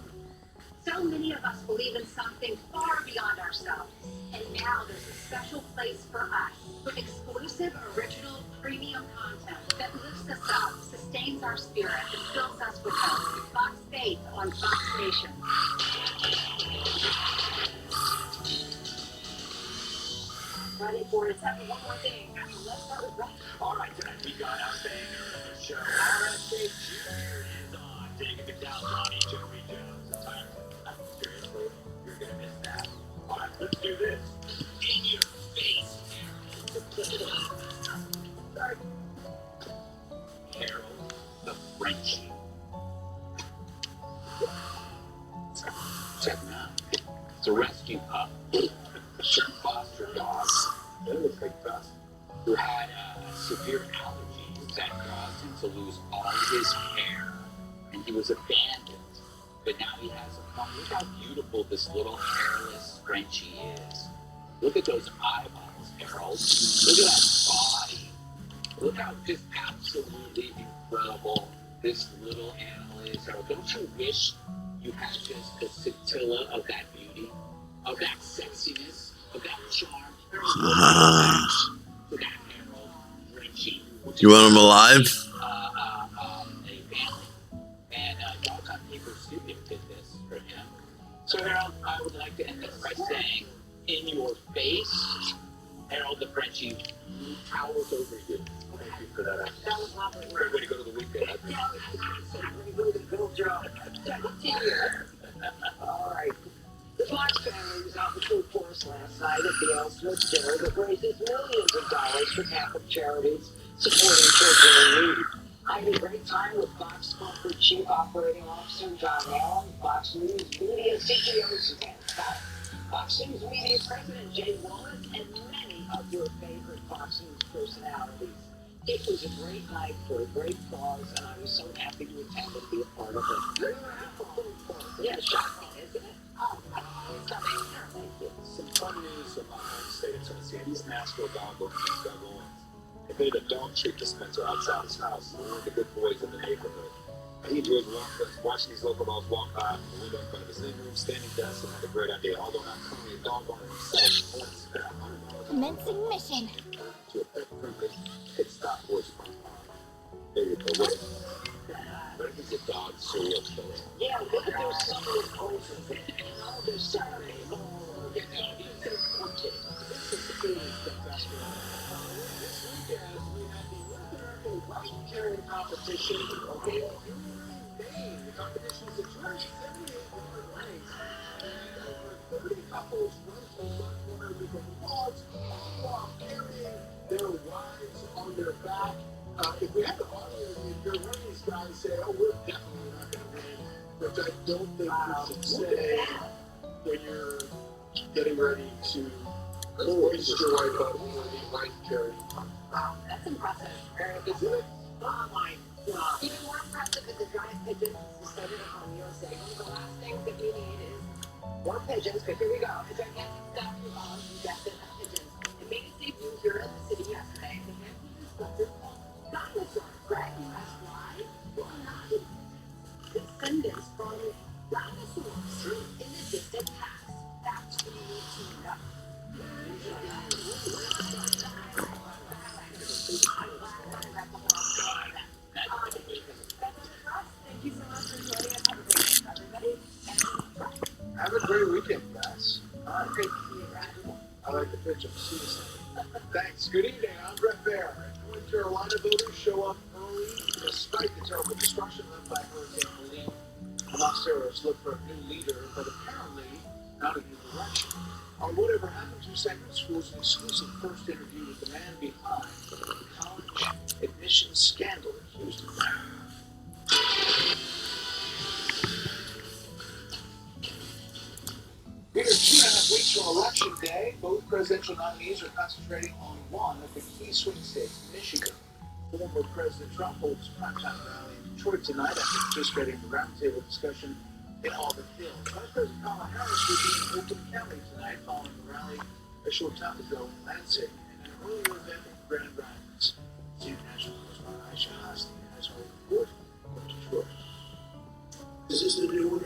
So many of us believe in something far beyond ourselves. And now there's a special place for us with exclusive, original, premium content that lifts us up, sustains our spirit, and fills us with hope. Fox Faith on Fox Nation. Ready for it. Except for one more thing. Let's start with Rock. All right, tonight we got our banger of the show. RSK Jr. is on, taking it down Ronnie Jerry Jones. Seriously, you're going to miss that. All right, let's do this. In your face, Harold. Harold the Frenchie. Check him out. It's a rescue pup. Foster dog. That looks like Gus. Who had severe allergies that caused him to lose all his hair. And he was abandoned. But now he has a pup. Look how beautiful this little hairless Frenchie is. Look at those eyeballs, Harold. Look at that body. Look how just absolutely incredible this little animal is, Harold. Don't you wish you had just a scintilla of that beauty, of that sexiness, of that charm? Look at Harold Frenchie. You want him alive? A family. And Dogs on Paper Studio did this for him. So, Harold, I would like to end this by saying, in your face, Harold the Frenchie towers over you. Thank you for that. That was lovely. Great way to go to the weekend. All right. The Fox family was out in full force last night at the Ellswood dinner that raises millions of dollars for Catholic charities supporting children in need. I had a great time with Fox Corporate Chief Operating Officer John Allen, Fox News Media CEO Suzanne Scott, Fox News Media President Jay Wallace, and many of your favorite Fox News personalities. It was a great night for a great cause, and I was so happy to attend and be a part of it. You're a full cause. Yeah, shocking, isn't it? Oh, it's amazing. Thank you. Some fun news from my home state of Tennessee. These Nashville dog owners, Doug Owens, they made a dog treat dispenser outside his house. One of the good boys in the neighborhood. And he enjoys watching these local dogs walk by from the window in front of his living room, standing desk, and had a great idea. Although not currently a dog owner himself, Owens spent $100 Commencing mission. to a pet-friendly pit stop for his farm. There you go. What is a dog cereal killer? Yeah, look at those summer poses and all those Saturday. Oh, they're important. This is the food festival. This weekend, we have the North American Russian carrying competition. Okay, here in Maine, the competition is a 278-yard race. And over 30 couples run from one corner to the dogs, all while carrying their wives on their back. If we had the audio, you're one of these guys say, oh, we're definitely not going to win, which I don't think you should say when you're getting ready to full destroyed by the white carry. Wow, that's impressive. Very good. Oh my God. Even more impressive is the giant pigeons suspended on USA. One of the last things that we need is more pigeons, but here we go. A gigantic statue of Jackson pigeons. It made its debut here in the city yesterday. The hand-painted sculpture called dinosaurs, right? You ask why? Well, not descendants from dinosaurs in the distant past. That's what you need to know. Thank you so much for joining us. Have a great day, everybody. Have a great weekend, guys. Great to see you, Brad. I like the picture. See you soon. Thanks. Good evening. I'm Brett Baer. North Carolina voters show up early despite the terrible destruction left by Hurricane Helene. Monsteros look for a new leader, but apparently not a new direction. On Whatever Happened to segment, School's an exclusive first interview with the man behind the college admissions scandal in Houston. We are 2.5 weeks from Election Day. Both presidential nominees are concentrating on one of the key swing states, Michigan. Former President Trump holds a primetime rally in Detroit tonight after participating in a roundtable discussion in Auburn Hills. Vice President Kamala Harris will be in Oakland County tonight following the rally a short time ago in Lansing and an earlier event in Grand Rapids. Senior national correspondent Aisha Hasty has her report from Detroit. This is the new one.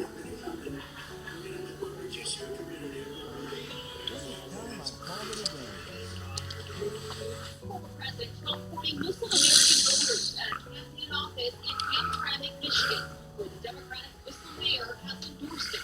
Former President Trump courting Muslim American voters at a campaign office in Hamtramck, Michigan, where the Democratic Muslim mayor has endorsed him.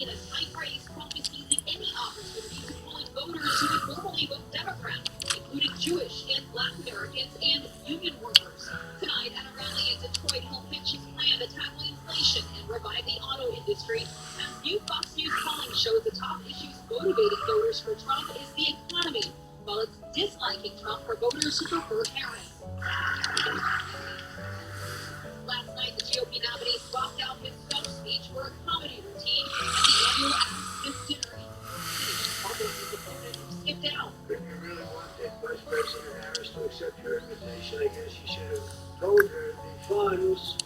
In a tight race, Trump is seizing any opportunity to pull in voters who would normally vote Democrat, including Jewish and Black Americans and union workers. Tonight, at a rally in Detroit, he'll pitch his plan to tackle inflation and revive the auto industry. As new Fox News polling shows, the top issues motivating voters for Trump is the economy, while it's disliking Trump for voters who prefer Harris. Last night, the GOP nominee swapped out his stump speech for a comedy routine at the annual Ask dinner. Although his opponent skipped out. If you really wanted Vice President Harris to accept your invitation, I guess you should have told her the funds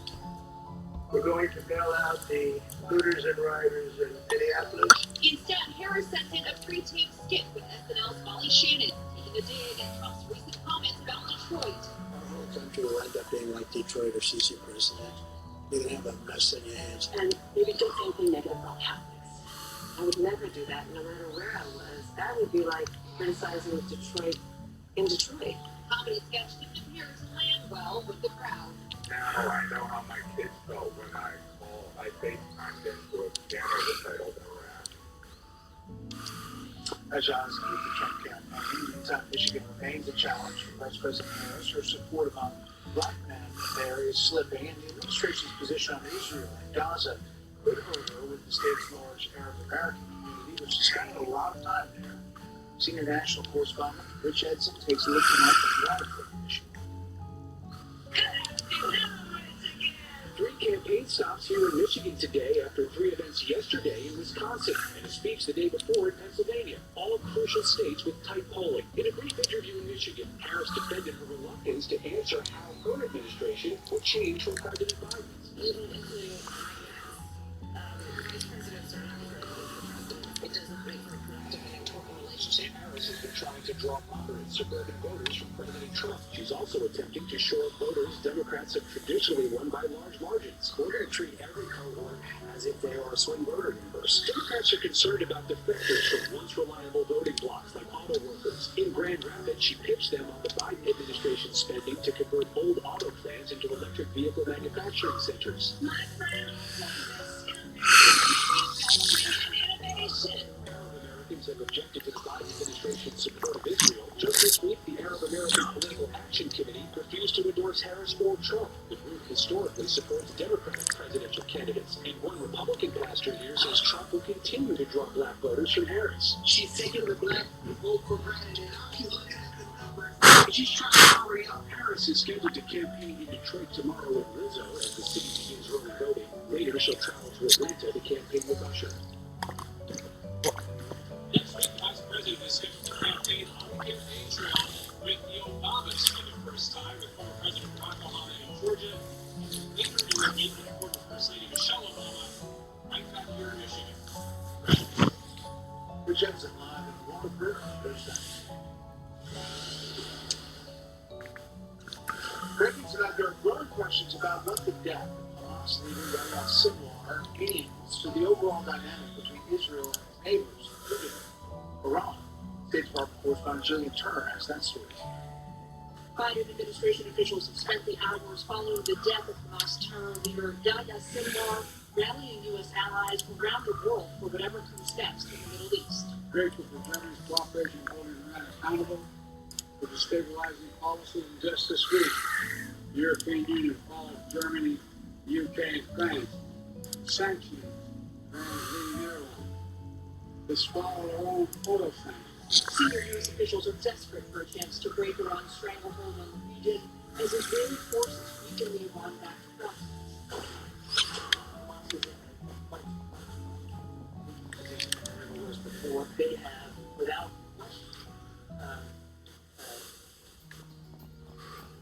were going to bail out the looters and rioters in Minneapolis. Instead, Harris sent in a pre-taped skit with SNL's Molly Shannon, taking a dig at Trump's recent comments about Detroit. Our whole country will end up being like Detroit or CC president. You're going to have a mess in your hands. And maybe don't say anything negative about Catholics. I would never do that, no matter where I was. That would be like criticizing Detroit in Detroit. Comedy sketch didn't appear to land well with the crowd. Now I know how my kids felt when I FaceTimed into a piano recital that we're at. As Johnson with the Trump campaign, meantime, Michigan remains a challenge for Vice President Harris. Her support among black men there is slipping, and the administration's position on Israel and Gaza could hurt her with the state's large Arab American community, which is spending a lot of time there. Senior national correspondent Rich Edson takes a look tonight at the article in Michigan. 3 campaign stops here in Michigan today after 3 events yesterday in Wisconsin and a speech the day before in Pennsylvania. All crucial states with tight polling. In a brief interview in Michigan, Harris defended her reluctance to answer how her administration would change from President Biden's. Even including vice presidents are not president. It doesn't make for a productive and working relationship. Harris has been trying to draw moderate suburban voters from President Trump. She's also attempting to shore up voters Democrats have traditionally won by large margins. We're going to treat every cohort as if they are a swing voter universe. Democrats are concerned about defectors from once reliable voting blocs like auto workers. In Grand Rapids, she pitched them on the Biden administration's spending to convert old auto plants into electric vehicle manufacturing centers. My friend, Arab Americans have objected to the Biden administration's support of Israel. Just this week, the Arab American Political Action Committee refused to endorse Harris or Trump. The group historically supports Democratic presidential candidates, and one Republican pastor here says Trump will continue to draw black voters from Harris. She's taking the black vote for granted. She's looking at the numbers. She's trying to hurry up. Harris is scheduled to campaign in Detroit tomorrow in Rizzo as the city begins early voting. Later, she'll travel to Atlanta to campaign with Usher. David Jensen live in Waterford Thursday. Breaking tonight, there are growing questions about what the death of Hamas leader Yahya Sinwar means to the overall dynamic between Israel and its neighbors, including Iran. State Department correspondent Jillian Turner has that story. Biden administration officials have spent the hours following the death of Hamas terror leader Yahya Sinwar, rallying U.S. allies around the world for whatever comes next in the Middle East. Grateful for Germany's cooperation in holding Iran accountable for destabilizing policies. And just this week, the European Union followed Germany, the UK, and France sanctioning Iran's leading airline. This followed our own oil sanctions. Senior U.S. officials are desperate for a chance to break Iran's stranglehold on the region as Israeli forces weaken the Iran-backed process. Before they have, without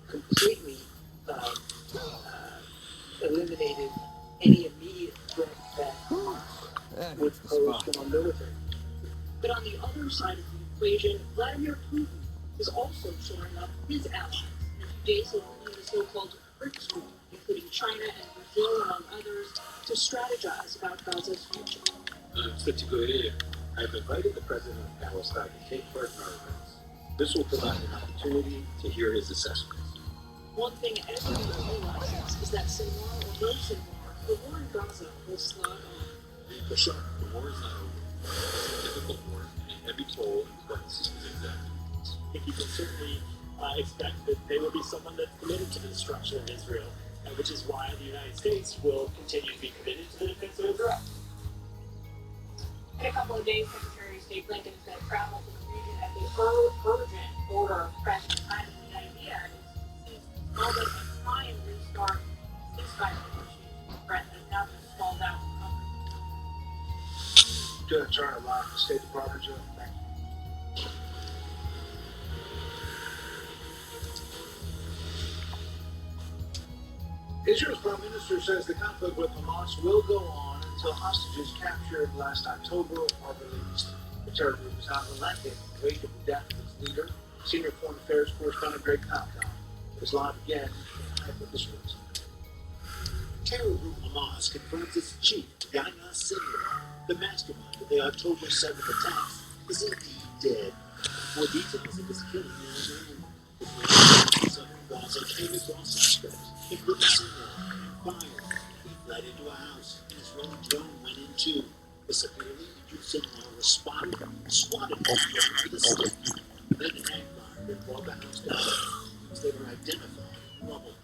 completely eliminated any immediate threat that would pose to our military. But on the other side of the equation, Vladimir Putin is also shoring up his allies. In a few days, he'll convene the so-called BRICS group, including China and Brazil, among others, to strategize about Gaza's future. It's good to go here. I've invited the president of Palestine to take part in our events. This will provide an opportunity to hear his assessments. One thing everyone realizes is that Sinwar or no Sinwar, the war in Gaza will slog on. For sure, the war is not over. It's a difficult war, and a heavy toll in price is exacted. I think you can certainly expect that they will be someone that's committed to the destruction of Israel, which is why the United States will continue to be committed to the defense of Israel. In a couple of days, Secretary of State Blinken said travel to the region at the urgent order of President Biden. The idea is to moment and try and restart ceasefire negotiations. The threat has now been called out from Congress. Judge Turner live from the State Department. Judge, thank you. Israel's Prime Minister says the conflict with Hamas will go on until hostages captured last October are released. The terror group is not relenting in the wake of the death of its leader. Senior Foreign Affairs correspondent Greg Popcom is live again in Hyper this week. Terror group Hamas confirms its chief, Yahya Sinwar, the mastermind of the October 7th attacks, is indeed dead. More details of his killing now known. The in southern Gaza came across suspects, including Sinwar, and fired. He fled into a house, and his Israeli drone went in too. The severely injured Sinwar was spotted and swatted with a stick. Then hang fired and brought the house down. He was later identified and rubble.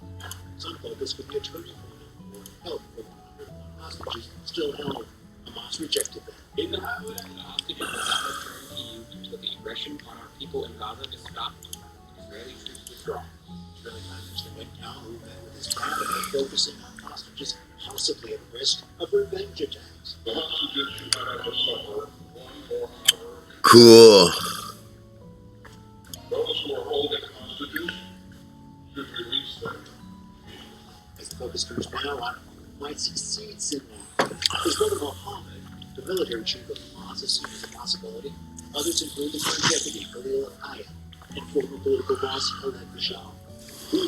Some thought this could be a turning point for help for the 101 hostages still held. Hamas rejected that. In the highway, the hostages were not returned to you until the aggression on our people in Gaza is stopped. Israeli troops withdraw. Israeli Prime Minister Netanyahu met with his cabinet focusing on hostages possibly at risk of revenge attacks. The hostages should not have to suffer one more hour. Cool. Those who are holding hostages should release them. As the focus turns now on who might succeed Sinwar. His brother Mohammed, the military chief of Hamas, is seen as a possibility. Others include the current deputy, Khalil al-Ayat, and former political boss, Khaled Mashal. Who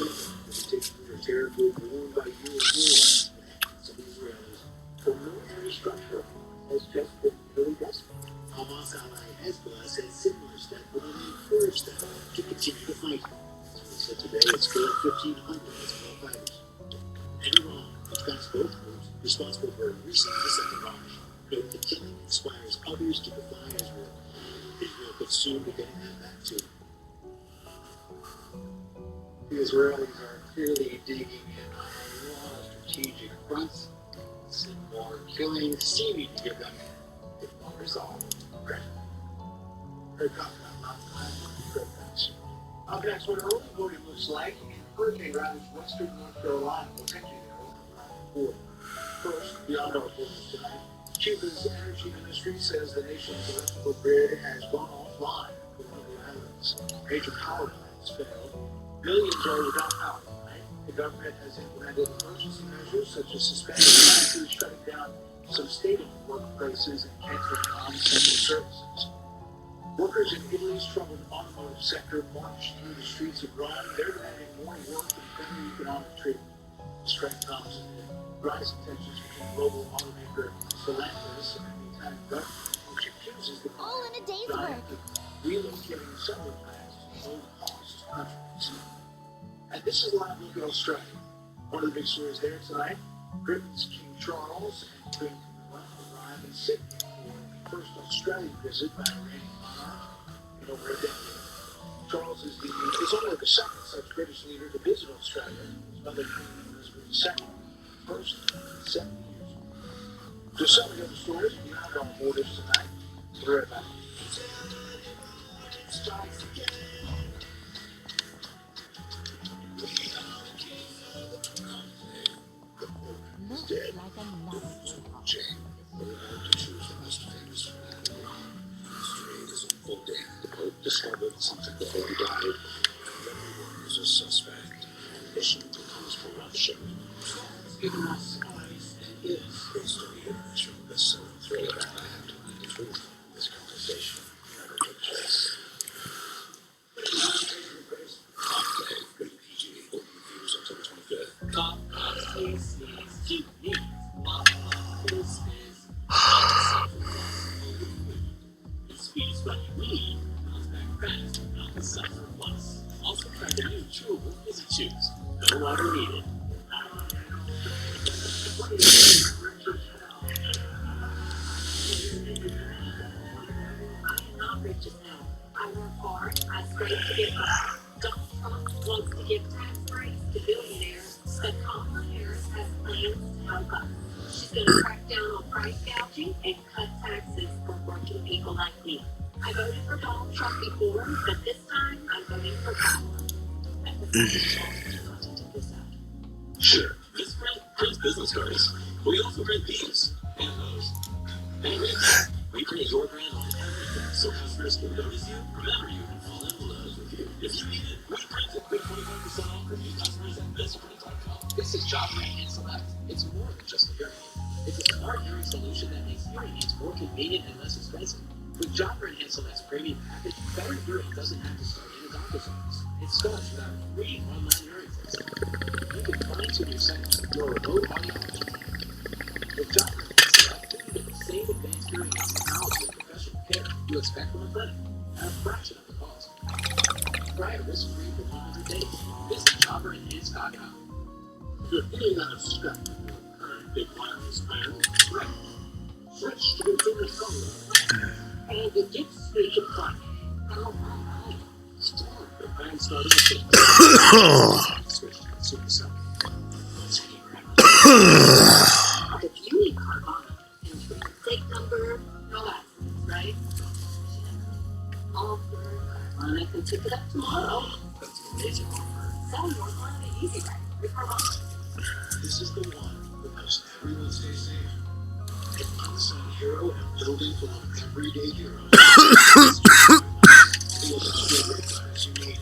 is taking a terror group ruled by U.S. of Israelis. The military structure has just been really desperate. Hamas ally Hezbollah says Sinwar's death will only encourage them to continue to fight. As we said today, it's killed 1,500 Hezbollah fighters. And Iran, which backs both groups, responsible for a recent missile barrage, note the killing inspires others to defy Israel. Israel could soon be getting that back too. The Israelis are clearly digging in on a lot of strategic fronts. Sinwar killing seeming to give them a resolve. Great. Very confident about that. Great, thanks. Up next, what early voting looks like in hurricane ravaged western North Carolina. We'll take you there over First, beyond our borders tonight, Cuba's energy ministry says the nation's electrical grid has gone offline for one of the islands. Major power plants failed. Millions are without power tonight. The government has implemented emergency measures such as suspending taxes, shutting down some state workplaces, and canceling non-essential services. Workers in Italy's troubled automotive sector marched through the streets of Rome. They're demanding more work and better economic treatment. The strike comes amid rising tensions between global automaker Stellantis and the Italian government, which accuses the All in a day's giant work. of relocating assembly plants to low-cost countries. And this is a live look at Australia. One of the big stories there tonight, Britain's King Charles and Queen Camilla arrive in Sydney for the first Australian visit by a reigning monarch in over a decade. Charles is only the second such British leader to visit Australia. His mother, Queen Elizabeth II, first in 70 years. There's so many other stories beyond our borders tonight. We'll be right back. Looks like another Jane, we're allowed to choose the most famous man in the world. History is unfolding. The Pope discovered something before he died. Everyone is a suspect. Mission to cause corruption. Given us eyes and ears. Based on the international bestseller thriller, I have to find the truth. This conversation never took place. Good PG. Open reviews until the 25th. This speed is what you need. Comes back fast, not the suffer once. Also try the new chewable fizzy chews. No water needed. I am not rich as hell. I work hard. I scrape to get by. Donald Trump wants to give tax breaks to billionaires, but Kamala Harris has plans to help us. She's going to crack down on price gouging and cut taxes for working people like me. I voted for Donald Trump before, but this time I'm voting for Kamala. At the time, check this out. Sure. This friend prints business cards. We also print these. And those. Anyway, we print your brand on everything, so customers can notice you, remember you, and fall in love with you. If you need it, we print a quick 25% off for new customers at bestprint.com. This is Job Brand and Select. It's more than just a hearing aid. It's a smart hearing solution that makes hearing aids more convenient and less expensive. With Job Brand and Select's premium package, better hearing doesn't have to start in a doctor's office. It starts with our free online hearing test. You can fine-tune your sound with your remote audiology team. With Job Brand and Select, you get the same advanced hearing aid technology and professional care you expect from a clinic at a fraction of the cost. Try it risk-free for 100 days. Visit jobbrandhands.com. You're hitting on a step in your current big wireless plan. Right. Switch to consumer cellular. And the gift speech of fun. Start the plan started at 6. Switch to consumer cellular. If you need Carvana, enter your take number, no accidents, right? Offer, Carvana can pick it up tomorrow. That's an amazing offer. Sell more Carvana easy right with Carvana. This is the one that helps everyone stay safe. An unsung hero and building full of everyday heroes. You'll get the guys you need.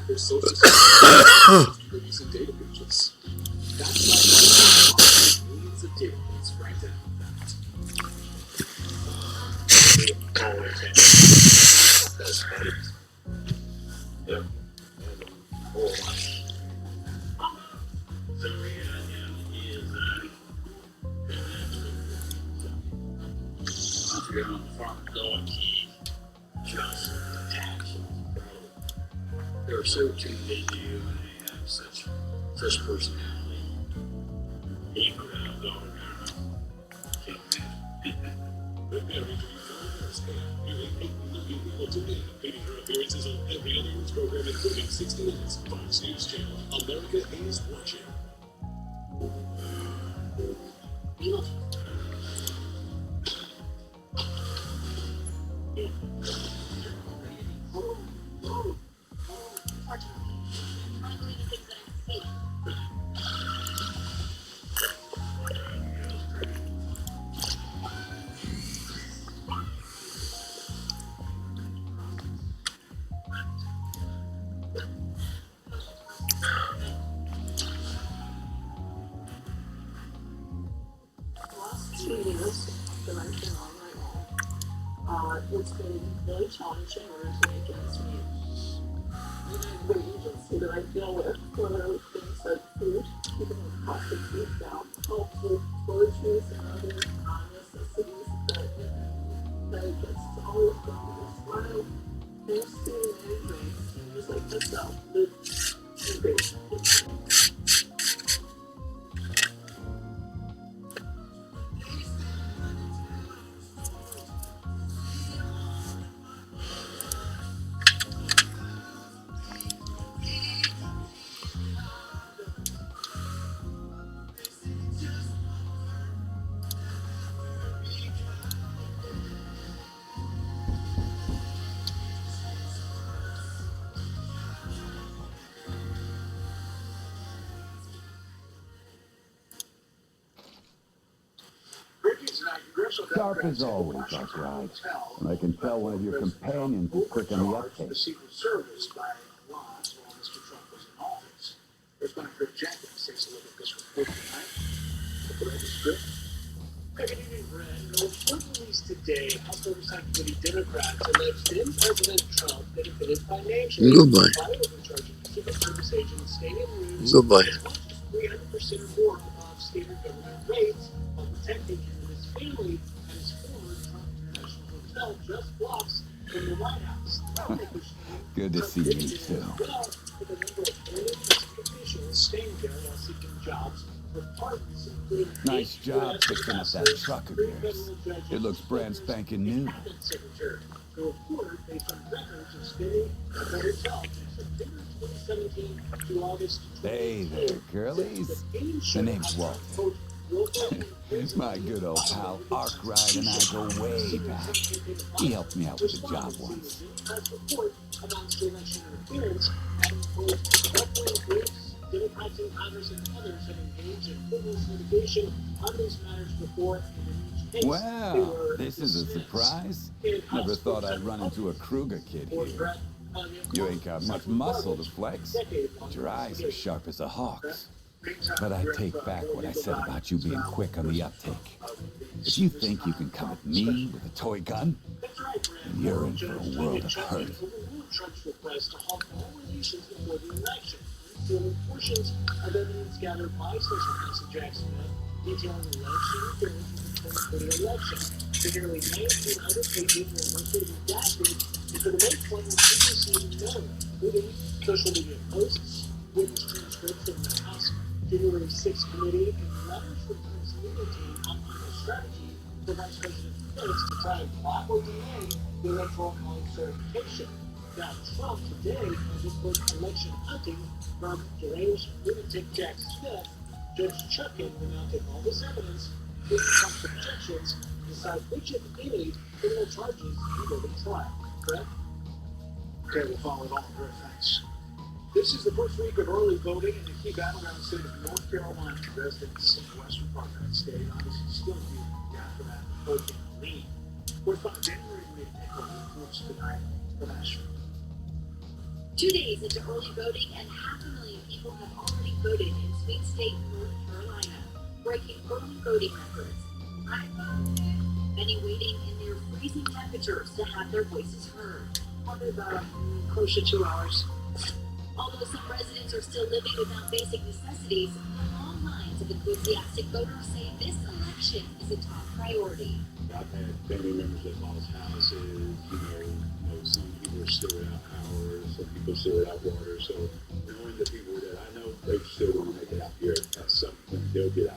Their social security producing data breaches. That's why millions of data points right down That's funny. Yep. Oh, the reality is I forget how far I'm going, Keith. Just attached. They're so tuned into you and they have such personality. Even without going around, can't imagine. But every 3 years, will tune in, updating her appearances on every other news program, including 60 Minutes, Fox News Channel. America is watching. 2 years that I've been on my own, it's been very challenging working against me. The agency that I deal with for things like food, keeping the cost of food down, help with groceries and other necessities that gets all of them as well. Thanks to Daybreak, seniors like myself live in great. Sharp as always, that's right. And I can tell one of your companions is quick on the uptake. The Secret Service by laws while Mr. Trump was in office. Correspondent Jenkins takes a look at this report tonight. The bread is good. Good evening, Brad. No report released today. House Oversight Committee Democrats alleged then President Trump benefited financially Goodbye. by overcharging Secret Service agents staying in rooms Goodbye. as much as 300% or more above standard government rates while protecting him and his family at his former Trump International Hotel just blocks from the White House. Good to see you, too. Well, with a number of early officials staying there while seeking jobs for pardons, including Nice job fixing up that truck of yours. It looks brand spanking new. Secretary. The report, based on records of spending at the hotel from September 2017 to August 2018. Hey there, girlies. The name's Walter. My good old pal Arkwright and I go way back. He helped me out with a job once. Report announced election interference and both left-wing groups, Democrats in Congress and others have engaged in frivolous litigation on these matters before. Wow, this is a surprise. Never thought I'd run into a Kruger kid here. You ain't got much muscle to flex, but your eyes are sharp as a hawk's. But I take back what I said about you being quick on the uptake. If you think you can come at me with a toy gun, then you're in for a world of hurt. Trump's request to halt all relations before the election, including portions of evidence gathered by Special Counsel Jack Smith detailing alleged interference with the 2020 election. The nearly 1,900 pages were mostly redacted and for the most part were previously known, including social media posts, witness transcripts from the House January 6th committee, and letters from Trump's legal team on legal strategy for Vice President Pence to try and block or delay the electoral college certification. Now, Trump today has reported election hunting from deranged lunatic Jack Smith. Judge Chuckin will now take all this evidence, with Trump's objections, and decide which, if any, criminal charges he will be tried. Correct? Okay, we'll follow it all. Great, thanks. This is the first week of early voting in the key battleground state of North Carolina. Residents in the western part of that state obviously still feel the aftermath of Hurricane Helene. Correspondent January reports tonight from Asheville. 2 days into early voting, and 500,000 people have already voted in sweet state North Carolina, breaking early voting records. Many waiting in their freezing temperatures to have their voices heard. Probably about close to 2 hours. Although some residents are still living without basic necessities, long lines of enthusiastic voters say this election is a top priority. I've had family members that lost houses, some people are still without power, some people still without water, so knowing the people that I know, they still want to make it out here at some point, they'll get out.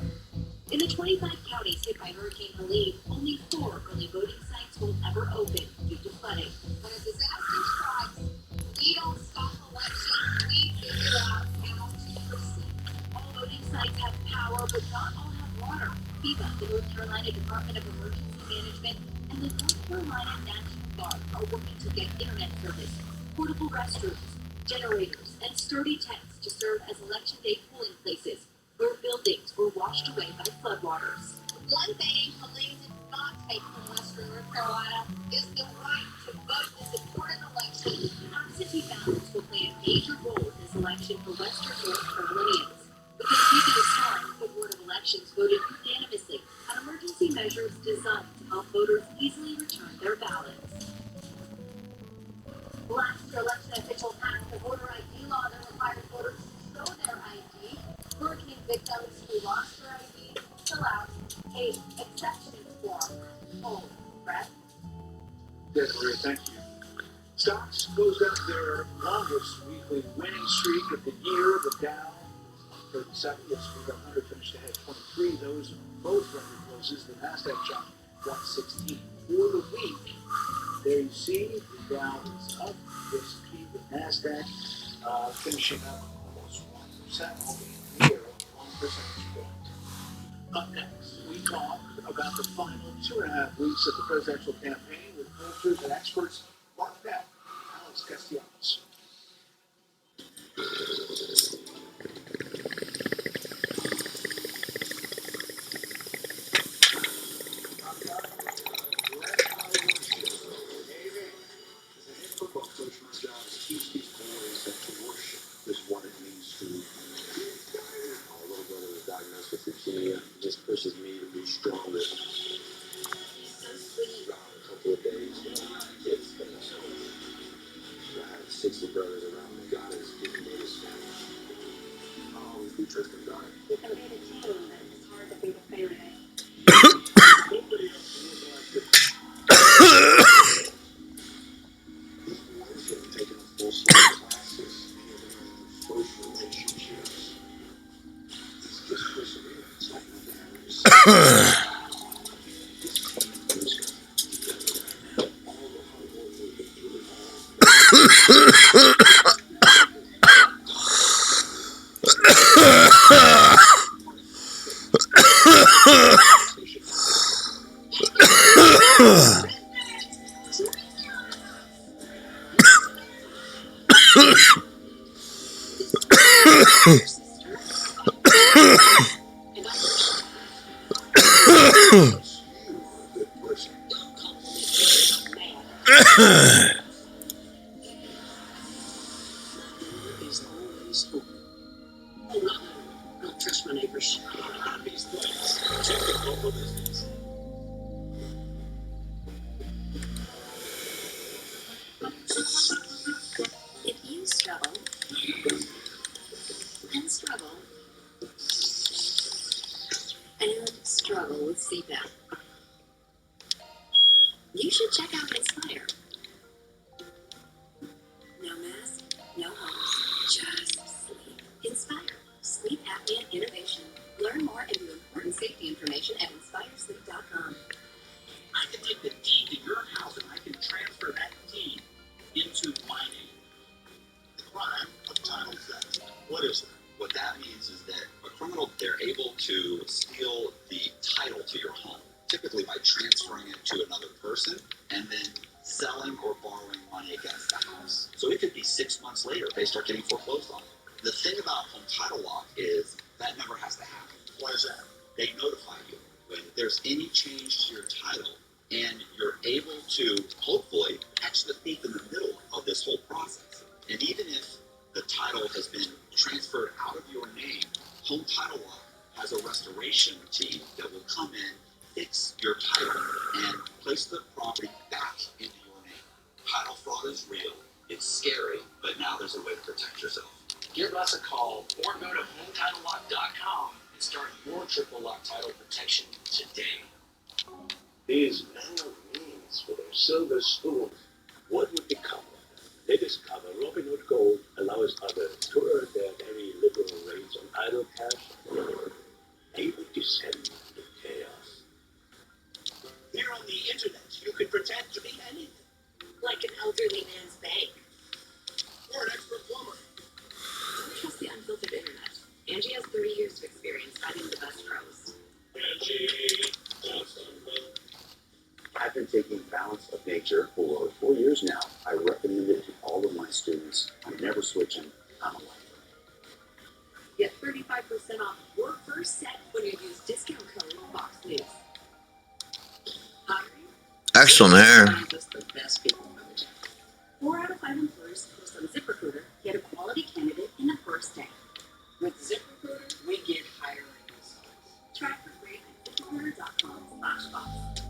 In the 25 counties hit by Hurricane Helene, only 4 early voting sites will ever open due to flooding. When a disaster strikes, we don't stop elections, we figure out how to proceed. All voting sites have power, but not all have water. FEMA, the North Carolina Department of Emergency Management, and the North Carolina National Guard are working to get internet service, portable restrooms, generators, and sturdy tents to serve as election day polling places where buildings were washed away by floodwaters. One thing Helene did not take from Western North Carolina is the right to vote to support an election. Absentee ballots will play a major role in this election for Western North Carolinians. Within 2 days' time, the Board of Elections voted unanimously on emergency measures designed to help voters easily return their ballots. Last year, election officials passed the voter ID law that requires voters to show their ID. Hurricane victims who lost their ID fill out a exception form. Oh, Brett? Desiree, thank you. Stocks closed out their longest weekly winning streak of the year. The Dow 37, the S&P 500 finished ahead 23. Those both record closes. The Nasdaq jumped 116 for the week. There you see the Dow is up. The S&P, the Nasdaq finishing up almost 1%, only near 1 percentage point. Up next, we talk about the final 2.5 weeks of the presidential campaign with pollsters and experts. Mark Beck, Alex Castellanos. Football coach, my job is to teach these boys that to worship is what it means to be. Our little brother was diagnosed with leukemia. This pushes me to be stronger. A couple of days, kids finished. I have 60 brothers around me. God has given me this family. I always be trusting God. You can beat a team, but it's hard to beat a family. Nobody else realized it. These boys have taken a full slate of classes in social relationships. It's just perseverance, like nothing I've ever seen. This team comes together. All the hard work we've been through, Is always hope. Oh, no, don't trust my neighbors. Not these things. Check the local business. If you struggle and struggle and struggle with CPAP, you should check out Inspire. No mask, no homes, just sleep. Inspire. Sleep apnea innovation. Learn more and view important safety information at inspiresleep.com. I can take the deed to your house and I can transfer that deed into my name. The crime of title theft. What is that? What that means is that a criminal, they're able to steal the title to your home, typically by transferring it to another person and then selling or borrowing money against the house. So it could be 6 months later they start getting foreclosed on. The thing about home title lock is that never has to happen. Why is that? They notify you when there's any change to your title, and you're able to hopefully catch the thief in the middle of this whole process. And even if the title has been transferred out of your name, Home Title Lock has a restoration team that will come in, fix your title, and place the property back into your name. Title fraud is real. It's scary, but now there's a way to protect yourself. Give us a call or go to HometitleLock.com and start your triple lock title protection today. These narrow means for their silver spoon. What would become of them? They discover Robinhood Gold allows others to earn their very liberal rates on idle cash. They would descend into chaos. Here on the internet, you can pretend to be anything. Like an elderly man's bank. Or an expert plumber. Don't trust the unfiltered internet. Angie has 30 years of experience finding the best pros. I've been taking Balance of Nature for 4 years now. I recommend it to all of my students. I'm never switching. I'm a lifer. Get 35% off your first set when you use discount code Fox News. Hiring? Excellent hair. Just the best people in the 4 out of 5 employers post on ZipRecruiter get a quality candidate in the first day. With ZipRecruiter, we get hiring results. Try for free at ZipRecruiter.com/.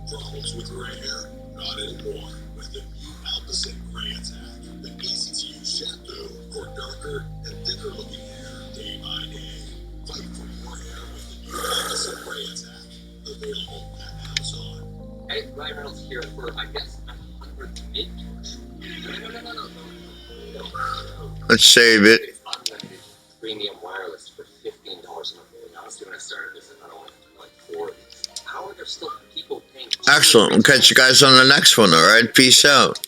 Problems with gray hair? Not anymore. With the new Alpacet Gray Attack, the easy-to-use shampoo for darker and thicker-looking hair day by day. Fight for more hair with the new Alpacet Gray Attack. Available at Amazon. Hey, Ryan Reynolds here for, I guess, my 100th mid-tour. No. Let's save it. It's unlimited premium wireless for $15 a month. Honestly, when I started this, I don't want to like 4 weeks. How are there still people paying? Excellent. We'll catch you guys on the next one, alright? Peace out.